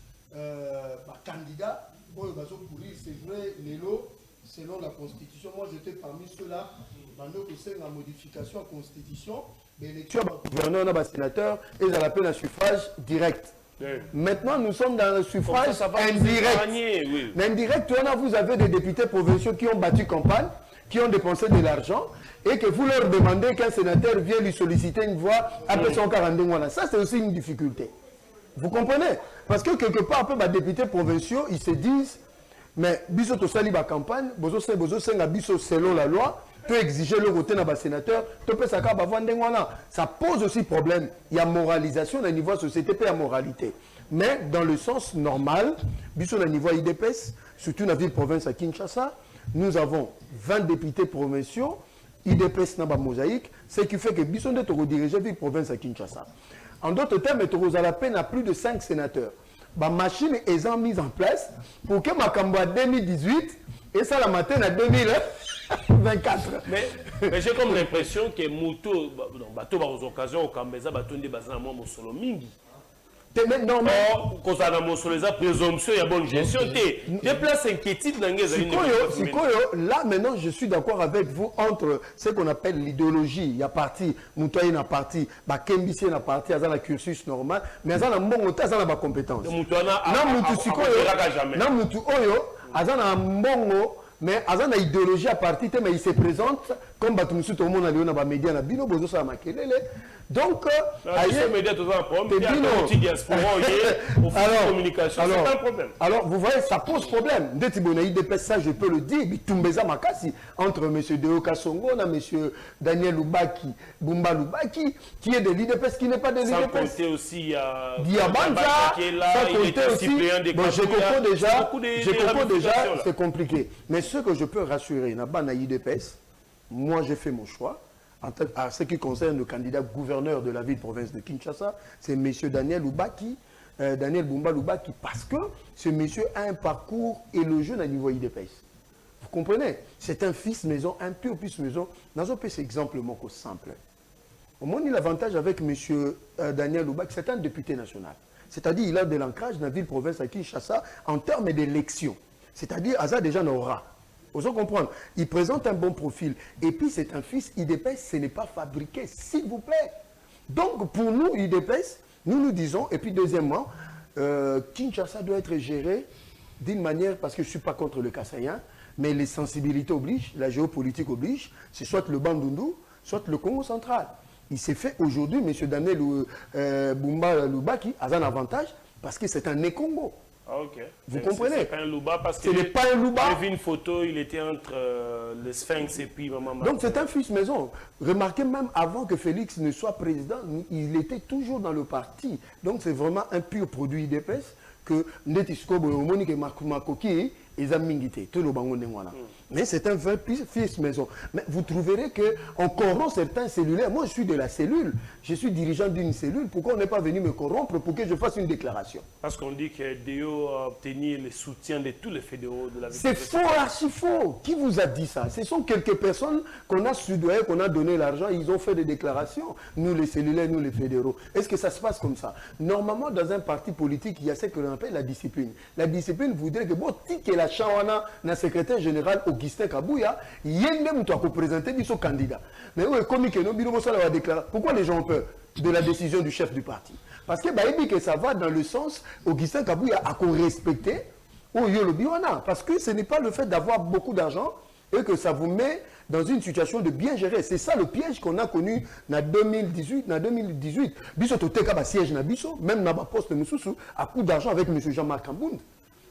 candidat. Bon, c'est vrai, Lélo, selon la Constitution, moi j'étais parmi ceux-là, pendant que c'est la modification de la Constitution, l'élection du gouverneur, du sénateur, et ça l'appelle un suffrage direct. Maintenant, nous sommes dans le suffrage indirect. Oui. L'indirect, vous avez des députés provinciaux qui ont battu campagne, qui ont dépensé de l'argent, et que vous leur demandez qu'un sénateur vienne lui solliciter une voix après 142 mois. Ça, c'est aussi une difficulté. Vous comprenez? Parce que quelque part, un peu, les députés provinciaux, ils se disent, mais biso to sali ba campagne, bozo senga biso selon la loi, peut exiger le côté na ba sénateur, to peut saka ba vendre ngwana. Ça pose aussi problème. Il y a moralisation au niveau de la société, puis il y a moralité. Mais dans le sens normal, biso na niveau IDPS, surtout dans la ville province à Kinshasa, nous avons 20 députés provinciaux, IDPS na ba mosaïque, ce qui fait que biso de rediriger la ville province à Kinshasa. En d'autres termes, Torozalapé a plus de 5 sénateurs. La machine est mise en place pour que Makambo à 2018 et ça la matin à 2024. Mais j'ai comme l'impression que Mouto, bateau aux occasions au Kambeza, bateau de Bazamo Mosolo Mingi. Non, mais quand on a Mosolo, la présomption, il y a bonne gestion. Des places inquiétudes dans les là maintenant je suis d'accord avec vous entre ce qu'on appelle l'idéologie. Il y a parti, Moutoye n'a parti, Bakembisi n'a parti, il y a un cursus normal, mais il y a un compétence. Mais il y a une idéologie à partir, mais il se présente comme Batumsu, tout le monde a dit, on a médias, on a bino, bozo sa makelele. Donc, alors, vous voyez, ça pose problème. Dès que ça, je peux le dire, Bitumbeza Makasi, entre M. Deo Kassongo et M. Daniel Loubaki, Bumba Loubaki, qui est de l'IDPS, qui n'est pas de l'IDPS. Sans compter aussi Diabanza, qui est là, sans compter aussi. Bon, je comprends déjà, c'est compliqué. Mais ce que je peux rassurer, dans l'IDPS, moi j'ai fait mon choix. En ce qui concerne le candidat gouverneur de la ville-province de Kinshasa, c'est M. Daniel Loubaki, Daniel Bumba Loubaki, parce que ce monsieur a un parcours élogieux à niveau IDPS. Vous comprenez? C'est un fils maison, un pur fils maison. Dans un peu, c'est exemple simple. Au moins, il a l'avantage avec M. Daniel Loubaki, c'est un député national. C'est-à-dire qu'il a de l'ancrage dans la ville-province à Kinshasa en termes d'élection. C'est-à-dire, Aza déjà n'aura. Vous comprenez? Il présente un bon profil. Et puis, c'est un fils IDPS, ce n'est pas fabriqué, s'il vous plaît. Donc, pour nous, IDPS, nous disons, et puis deuxièmement, Kinshasa doit être géré d'une manière, parce que je ne suis pas contre le Kassaïen, mais les sensibilités obligent, la géopolitique oblige, c'est soit le Bandundu, soit le Congo central. Il s'est fait aujourd'hui, M. Daniel Bumba Lubaki a un avantage parce que c'est un né-Congo. Ah, ok. Vous comprenez? C'est pas un Luba parce que ce n'est pas un Luba. J'ai vu une photo, il était entre le Sphinx et puis Maman. Donc c'est un fils maison. Remarquez, même avant que Félix ne soit président, il était toujours dans le parti. Donc c'est vraiment un pur produit IDPS que Netiskobo et Monique Makoki et Zamingité, tout le bango n'engwana. Mais c'est un vrai fils maison. Mais vous trouverez qu'on corrompt certains cellulaires. Moi, je suis de la cellule. Je suis dirigeant d'une cellule. Pourquoi on n'est pas venu me corrompre pour que je fasse une déclaration? Parce qu'on dit que Déo a obtenu le soutien de tous les fédéraux de la ville. C'est faux, archi faux. Qui vous a dit ça? Ce sont quelques personnes qu'on a soudoyées, qu'on a donné l'argent. Ils ont fait des déclarations. Nous, les cellulaires, nous, les fédéraux. Est-ce que ça se passe comme ça? Normalement, dans un parti politique, il y a ce que l'on appelle la discipline. La discipline voudrait que, bon, si que la chawana, le secrétaire général Augustin Kabouya, il y a même toi pour présenter son candidat. Mais oui, comme il a déclaré, pourquoi les gens ont peur de la décision du chef du parti? Parce que que ça va dans le sens, Augustin Kabouya a qu'on respecter parce que ce n'est pas le fait d'avoir beaucoup d'argent et que ça vous met dans une situation de bien gérer. C'est ça le piège qu'on a connu en 2018. En 2018, Biso Toteka siège na Biso, même dans poste Moussoussou, à coup d'argent avec M. Jean-Marc Kambound.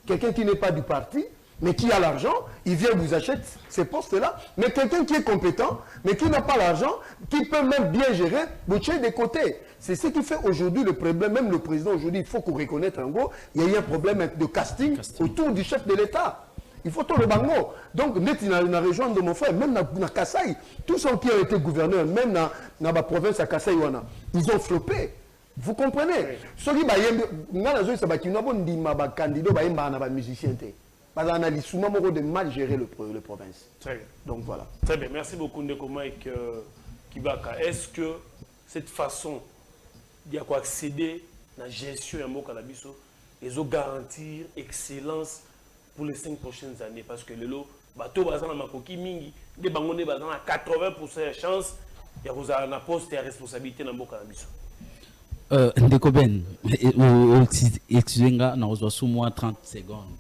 Quelqu'un qui n'est pas du parti, mais qui a l'argent, il vient vous acheter ces postes-là. Mais quelqu'un qui est compétent, mais qui n'a pas l'argent, qui peut même bien gérer, vous des côtés. C'est ce qui fait aujourd'hui le problème. Même le président aujourd'hui, il faut qu'on reconnaisse en gros, il y a eu un problème de casting autour du chef de l'État. Il faut tout le bango. Donc, net dans la région de mon frère, même dans Kassai, tous ceux qui ont été gouverneurs, même dans la province à Kassai, ils ont floppé. Vous comprenez? Ceux qui ont candidat, musicien. Parce qu'on a de mal gérer le province. Très bien. Donc voilà. Très bien. Merci beaucoup, Ndeko Mike Kibaka. Est-ce que cette façon d'accéder à la gestion de la Canabiso, ils ont garantir excellence pour les 5 prochaines années? Parce que le lot, bateau bazan na makoki mingi, des bangone bazan à 80% de chance, il y a vous un poste et à responsabilité dans le Canabiso. Ndeko Ben, excusez-moi, nous avons sous moi 30 secondes.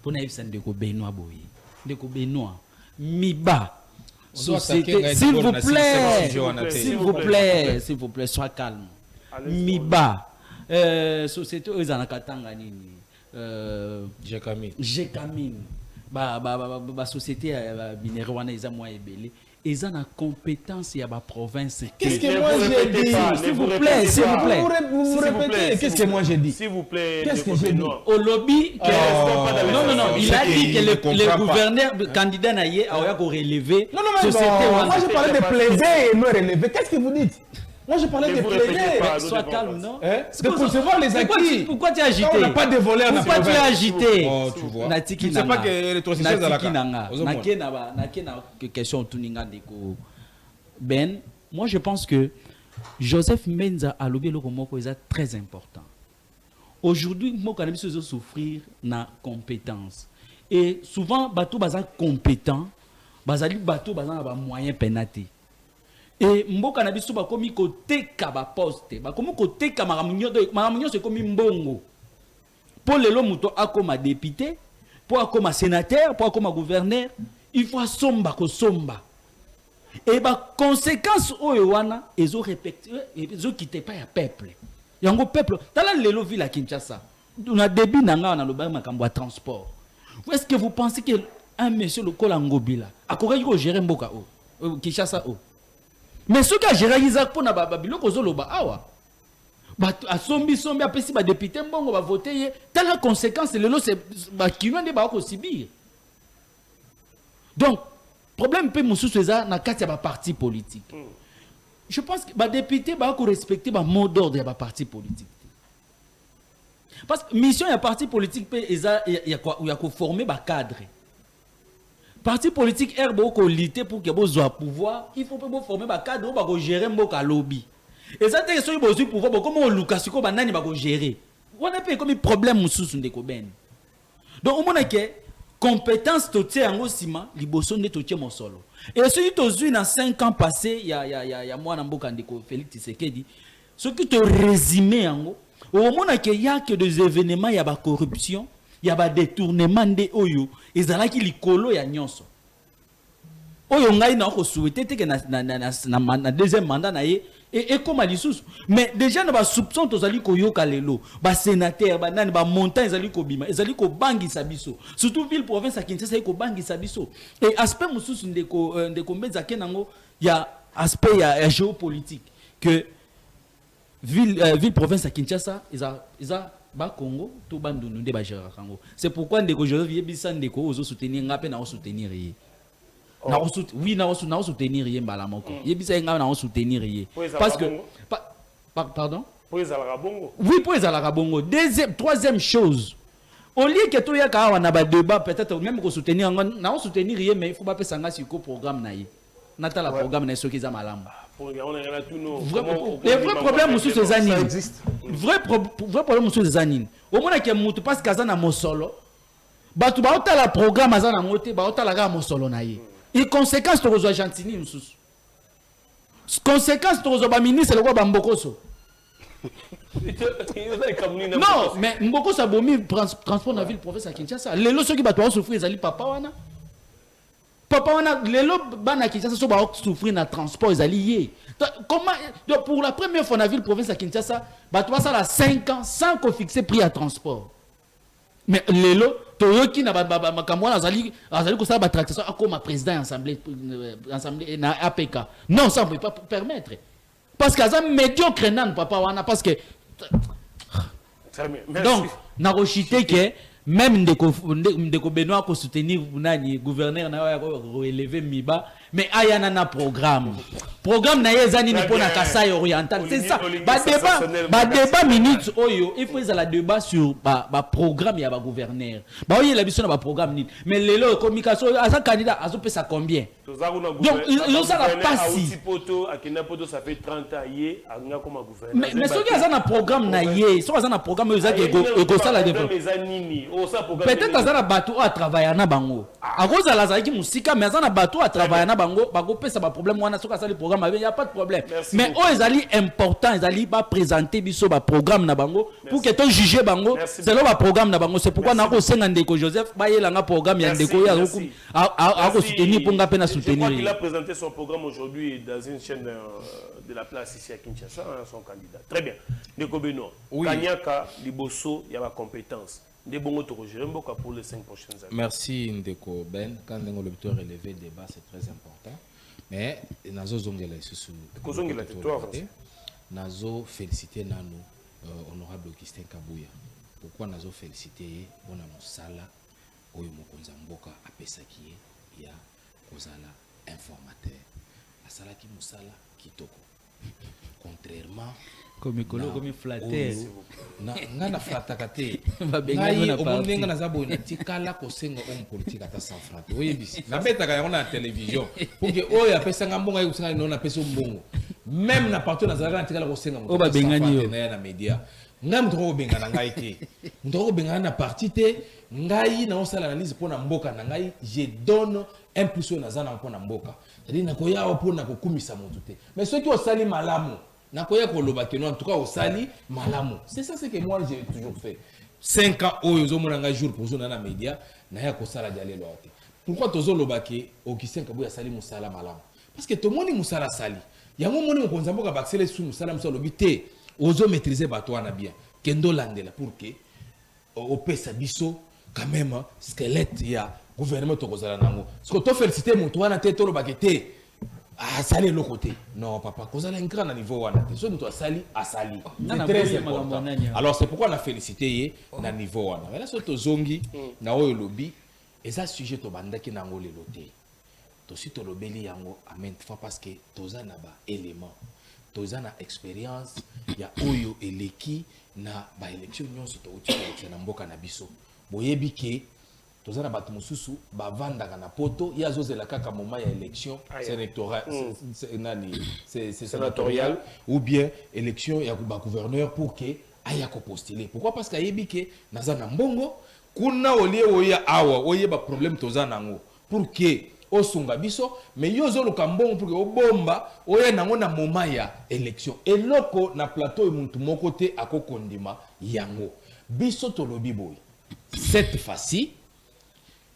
Pour nous, c'est Ndeko Benoît Boye. Ndeko Benoît, Miba, société, s'il vous plaît, sois calme. Miba, société, ils en ont katanga nini. Jekamine. Ba société binérwana ils ont moins ébélé. Ils ont la compétence et la province. Qu'est-ce que moi j'ai dit? S'il vous plaît, s'il vous plaît. Vous répétez. Qu'est-ce que moi j'ai dit? S'il vous plaît. Qu'est-ce que j'ai dit? Au lobby, non, il a dit que le gouverneur candidat Naye a relevé. Non, moi j'ai parlé de plaider et me relever. Qu'est-ce que vous dites? Moi, je parlais de plaider. Sois calme, non? De concevoir les acquis. Pourquoi tu es agité? On n'a pas de voleurs. Pourquoi tu es agité? Oh, tu vois. Tu ne sais pas que les trottinettes à la carte. Question Ben, moi je pense que Joseph Menza a lobby le Romoko est très important. Aujourd'hui, moi, quand je suis souffrir na compétence. Et souvent, bateau bazan compétent, bazali bateau bazan ba moyen pénaté. Et mboka na biso ba komi côté kaba poste ba komi côté kamamunyo c'est comme mbongo pour lelo muto akoma député pour akoma sénateur pour akoma gouverneur il faut somba ko somba et ba conséquence oyo wana ezo répéter ezo quitter pas ya peuple yango peuple tala lelo ville à Kinshasa on a débit nanga na loba makambo ya transport. Est-ce que vous pensez que un monsieur le Kolangobila akoki ko gérer mboka o Kinshasa o? Mais ce que j'ai réalisé pour na babilo kozoloba awa ba asombi apesi ba député mbongo ba voter telle conséquence lelo c'est ba kinwande ba ko subir. Donc problème pe mususu eza na kati ya ba parti politique. Je pense que ba député ba ko respecter ba mot d'ordre ya ba parti politique. Parce que mission ya parti politique pe eza ya ko former ba cadre. Parti politique herbe ko lutter pour que vous ayez pouvoir, il faut pas former ba cadre ba ko gérer mboka lobby. Et ça c'est que vous pouvoir comment on Lucas ko banani ba ko gérer. On a pas comme problème mususu Ndeko Ben. Donc on mona que compétence totie yango sima liboso nde totie mosolo et soki tozwi na 5 ans passé ya mwana mboka ndeko Félix Tshisekedi soki to résumé yango omona ke ya que des événements ya ba corruption ya ba détournement nde oyo ezalaki likolo ya nyonso oyo ngai na ko souhaiter te que na deuxième mandat na ye et comme lisusu mais déjà na ba soupçon tozali ko yoka lelo ba sénateur ba nani ba montant ezali ko bima ezali ko bangisa biso surtout ville province à Kinshasa ko bangisa biso et aspect mususu ndeko mbeza kenango ya aspect ya géopolitique que ville province à Kinshasa isa ba Congo to bandundu nde ba gérer kango c'est pourquoi ndeko Joseph yebisa ndeko ozo soutenir ngape na o soutenir ye oui na soutenir ye mbala moko yebisa nga na soutenir ye parce que pardon pour ezalaka bongo oui pour ezalaka bongo troisième chose au lieu que to ya ka wana ba débat peut-être même ko soutenir nga na soutenir ye mais il faut pas pesa nga siko programme na ye nata la programme na soki za malamba le vrai problème sous ces années vrai problème sous ces années au moins que mutu parce que azana mosolo batu ba otala programme azana ngote ba otala ga mosolo na ye et conséquence to rezo Argentine mususu conséquence to rezo ba ministre le kwa ba mbokoso non mais mbokoso abomi transport na ville province à Kinshasa lelo soki batu ba souffrir ezali papa wana lelo bana Kinshasa so ba souffrir na transport ezali ye comment pour la première fois na ville province à Kinshasa batu ba sala 5 ans sans qu'on fixe prix à transport mais lelo toyoki na makamwana azali ko sala ba tractation comme président assemblée na APK non ça on peut pas permettre parce que azam médiocre nan papa wana parce que donc na rochité que même ndeko Benoît ko soutenir nani gouverneur na ya ko élever miba mais ayana na programme na yezani ni pona Kasai oriental c'est ça ba débat minutes oyo il faut la débat sur ba programme ya ba gouverneur ba oyo la biso na ba programme ni mais lelo communication asa candidat azo pesa combien donc ils ça la passe poto akina poto ça fait 30 ans yé anga comme gouverneur mais ce qui a na programme na yé so asa na programme yo za ego ça la débat peut-être asa na bateau à travailler na bango a cause la za ki musika mais asa na bateau à travailler na bango ba go pesa ba problème wana so ka ça le programme il y a pas de problème mais oh ezali important ezali ba présenter biso ba programme na bango pour que to juger bango c'est là ba programme na bango c'est pourquoi na ko senga ndeko Joseph ba yela nga programme ya ndeko ya a ko soutenir pour nga pe na soutenir. Il a présenté son programme aujourd'hui dans une chaîne de la place ici à Kinshasa, son candidat. Très bien. Ndeko Benoît, Kanyaka liboso ya ba compétence. Des bons pour les 5 prochaines années. Merci Ndeko Ben. Quand on a relevé le débat, c'est très important. Mais nazo zongela isusu. Nazo féliciter nanu honorable Augustin Kabuya. Pourquoi nazo féliciter bona musala oyo mokonza mboka apesaki ya kozala informateur. Asala ki musala kitoko. Contrairement comme écolo comme flatteur na flataka te ba benga na parti na zabo na tikala ko senga homme politique ata sans frappe oyebisi na betaka yango na télévision pour que oyo apesa ngambonga yo senga non apesa mbongo même na parti na zalaka na tikala ko senga mo ba bengani yo na media ngam to benga na ngai te ndo benga na parti te ngai na osala analyse pour na mboka na ngai je donne impulsion na zana pour na mboka c'est-à-dire na ko yawo pour na ko kumisa mutu te mais ceux qui osali malamu nakoya koloba que non en tout cas au sali malamu c'est ça c'est que moi j'ai toujours fait 5 ans oyo zomona jour pour zona na média na ya ko sala diale lote pourquoi tozo loba que Augustin Kabuya sali musala malamu parce que to moni musala sali yango moni mo konza mboka baxele sous musala musala bité ozo maîtriser bato wana bien kendo landela pour que au pesa biso quand même squelette ya gouvernement to kozala nango parce que to féliciter moto wana te to loba que te ah sali le côté non papa cause un grand niveau wana te so toi sali a sali c'est très important alors c'est pourquoi on a félicité na niveau wana mais là so to zongi na oyo lobby et ça sujet to bandaki nango le loté to si to lobeli yango en même fois parce que toza na ba élément toza na expérience ya oyo eleki na ba élection nyonso to uti na mboka na biso boyebi ke tozana batu mususu bavandaka na poto ya zozela kaka moment ya élection sénatorial ou bien élection ya ba gouverneur pour que aya ko postuler pourquoi parce que ayebi ke naza na mbongo kuna olie oya awa oye ba problème toza nango pour que osunga biso mais yo zo lokambongo pour que obomba oya nango na moment ya élection eloko na plateau muntu moko te akokondima yango biso tolobi boy cette fois-ci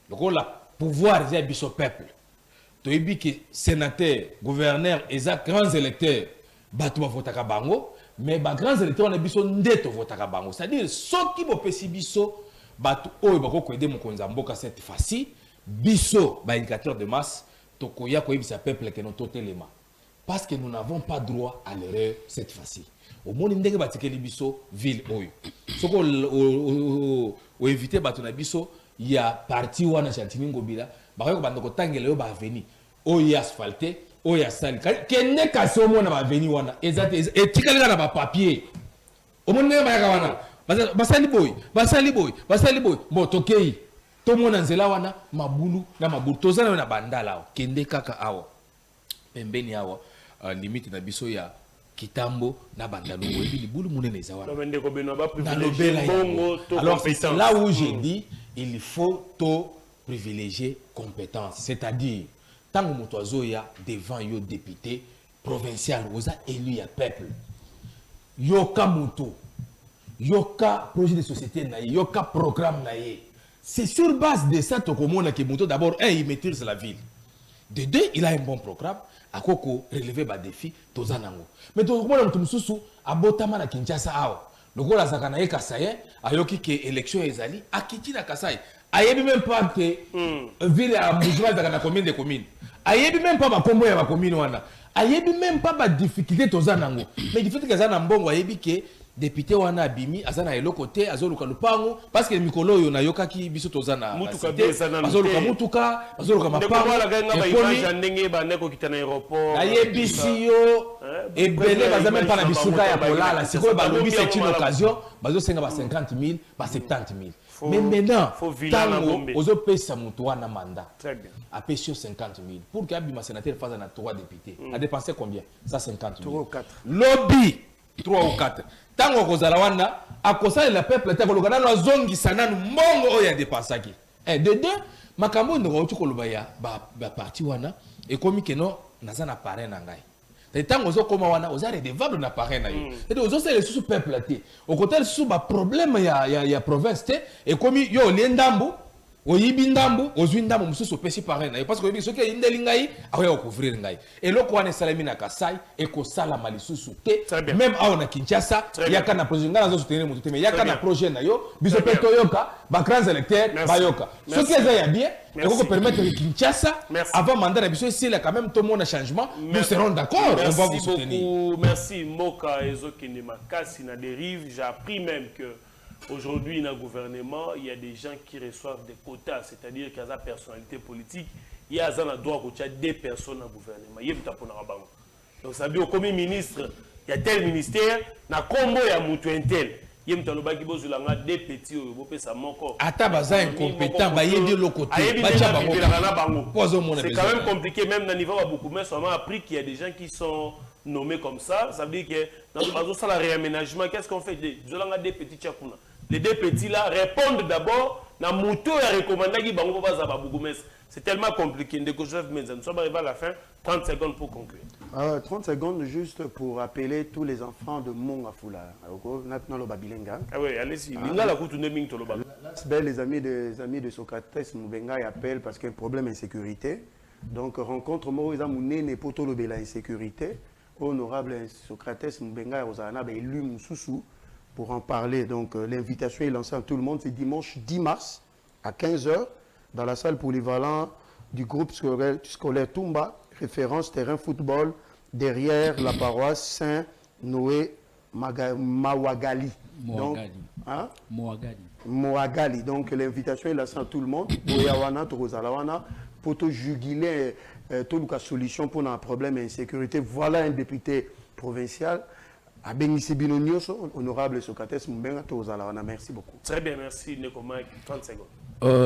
la pouvoir est biso peuple toyebi que sénateur gouverneur et za grands électeurs bato votaka bango mais ba grands électeurs na biso ndeto votaka bango c'est-à-dire soki bopesi biso bato oyo bako aider mokonza mboka cette fois-ci biso ba indicateur de masse tokoya koyebisa peuple que non totelema parce que nous n'avons pas droit à l'erreur cette fois-ci au monde ndenge batikeli biso ville oyo soko o éviter bato na biso ya parti wana Chantini Ngobila ba ko bando ko tangela yo ba avenir oyo asphalté oyo sali kende kasi omona ba avenir wana ezate etikali na ba papier omona ba yaka wana basali boy bon tokei tomona nzela wana mabulu na mabulu tozana na bandala kende kaka awa pembeni awa limite na biso ya kitambo na bandalo webi libulu munene eza wana alors c'est là où j'ai dit il faut privilégier compétence c'est-à-dire tant que moto azoya devant yo député provincial oza élu ya peuple yoka moto yoka projet de société na yoka programme na ye c'est sur base de ça que komona ke moto d'abord il maîtrise la ville de deux il a un bon programme akoko relever ba défi tozanango mais to komona mutu mususu abotama na Kinshasa awa lokola zakana ye Kasaye ayoki ke élection ezali akiti na Kasaye ayebi même pas que ville à Moujwa zakana commune de commune ayebi même pas ba kombo ya ba commune wana ayebi même pas ba difficulté tozanango mais difficulté zana mbongo ayebi ke député wana abimi azana eloko te azoluka lupango parce que mikolo yo na yokaki biso tozana mutuka bezana azoluka mutuka azoluka mapango ba ndenge ba neko kitana aéroport ayebisi yo ebele bazame pa na bisuka ya kolala sikoyo balobi c'est une occasion bazo senga ba 50 000 ba 70 000 mais maintenant tango ozopesa mutu wana mandat très bien apesio 50 000 pour que abima sénateur faza na 3 députés a dépensé combien ça 50 000 3 ou 4 lobby 3 ou 4 tango kozala wana akosala la peuple te kolokana na zongi sananu mbongo oyo dépensaki de deux makambo ndoko uti koloba ya ba parti wana et komi que non naza na parrain na ngai te tango ozokoma wana oza redevable na parrain na yo et ozosala sous peuple te okotel sous ba problème ya province te et komi yo liendambo oyibi ndambo ozwi ndambo mususu opesi parrain na yo parce que oyebi soki eyindeli ngai akoya kocouvrir ngai eloko wana esalami na Kasai ekosalama lisusu te même awa na Kinshasa yaka na projet ngai nazosoutenir moto te mais yaka na projet na yo biso mpe toyoka ba grands électeurs bayoka soki eza ya bien ekoko permettre que Kinshasa avant mandat na biso esila quand même tout le monde a changement nous serons d'accord on va vous soutenir. Merci Moka ezokende makasi na dérive. J'ai appris même que aujourd'hui, dans le gouvernement, il y a des gens qui reçoivent des quotas, c'est-à-dire qu'il y a des personnalités politiques, il y a un droit qu'il y a des personnes dans le gouvernement. Il y a donc ça veut dire comme ministre, il y a tel ministère, il y a combo, il y a moutou intel. Il y a des petits, Ata baza incompétent, ba yedi le côté. C'est quand même compliqué, même dans le niveau beaucoup mais on a appris qu'il y a des gens qui sont nommés comme ça. Ça veut dire que dans le réaménagement, qu'est-ce qu'on fait? Des petits tchakuna. Les deux petits là répondent d'abord na moto et recommandent qui bango baza ba beaucoup c'est tellement compliqué. Nous sommes arrivés à la fin. 30 secondes pour conclure. 30 secondes juste pour appeler tous les enfants de Mongafula. Ah oui, allez-y. Les amis de Socrates Moubenga appellent parce qu'il y a un problème d'insécurité. Donc, rencontre Moïse Mounene Poto Lobela insécurité. Honorable Socrates Moubenga Rosana élu Moussoussou pour en parler. Donc, l'invitation est lancée à tout le monde. C'est dimanche 10 mars à 15 h dans la salle polyvalente du groupe scolaire Tumba, référence terrain football, derrière la paroisse Saint-Noé Mawagali. Donc, hein? Moagali. Donc l'invitation est lancée à tout le monde. Boyawana, Torozalawana, pour tout juguler toute la solution pour un problème d'insécurité. Voilà un député provincial. Abengisi Binonioso, honorable Socrates Mbenga Torozalawana. Merci beaucoup. Très bien, merci Nekoma. 30 secondes.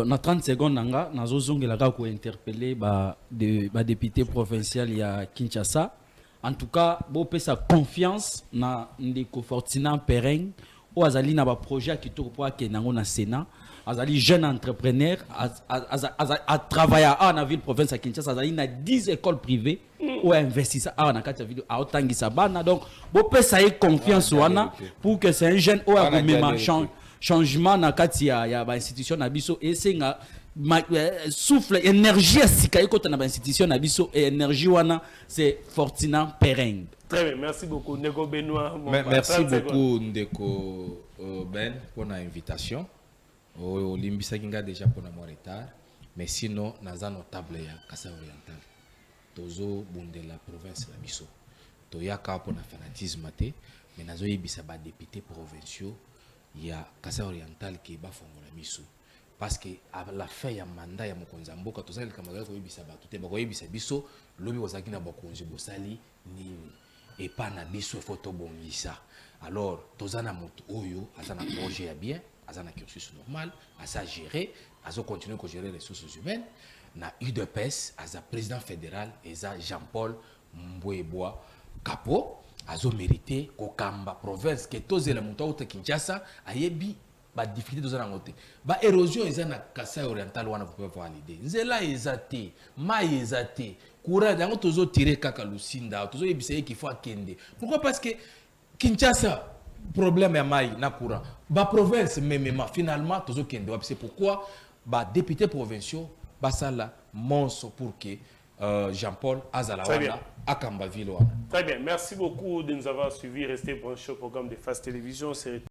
Na 30 secondes nanga nazozongela ko interpeller ba député provincial ya Kinshasa. En tout cas, bo pesa confiance na ndeko Fortina Pereng o azali na ba projet ki to pour ke nango na Sénat azali jeune entrepreneur a travaillé à la ville province à Kinshasa, azali na 10 écoles privées ou investisseur à na kati ville a otangisa bana, donc bo pesa y confiance wana pour que c'est un jeune ou a même changement na kati ya ba institution na biso et senga souffle énergie à sikayi kota na ba institution na biso et énergie wana c'est Fortina Pereng. Très bien, merci beaucoup Ndeko Benoît. Merci beaucoup Ndeko Ben pour l'invitation. Limbisa kinga déjà pour mon retard, mais sinon naza notable ya Kasai Oriental. Tozo bonde la province la biso. Toyaka pour na fanatisme te, mais nazo yebisa ba député provinciaux ya Kasai Oriental qui ba fongola biso. Parce que à la fin ya mandat ya mokonza mboka tozali kamagala ko yebisa ba tout te ba ko yebisa biso lobi ozaki na bakonzi bosali ni et pas na biso photo bongisa. Alors tozana moto oyo azana projet ya bien, azana cursus normal, asa gérer, azo continuer ko gérer les ressources humaines na UDPS asa président fédéral eza Jean-Paul Mboueboa Capo azo mérité ko kamba province que tozela moto autre Kinshasa ayebi ba difficulté tozana ngote ba érosion eza na Kasai Oriental wana vous pouvez voir l'idée nzela ezate mai ezate courant yango tozo tirer kaka lusinda tozo yebisa qu'il faut akende. Pourquoi? Parce que Kinshasa problème ya mai na courant ba province même finalement tozo kende. C'est pourquoi ba députés provinciaux basala monso pour que Jean-Paul azala wana akamba ville wana. Très bien, merci beaucoup de nous avoir suivis. Restez branchés au programme de Face Télévision.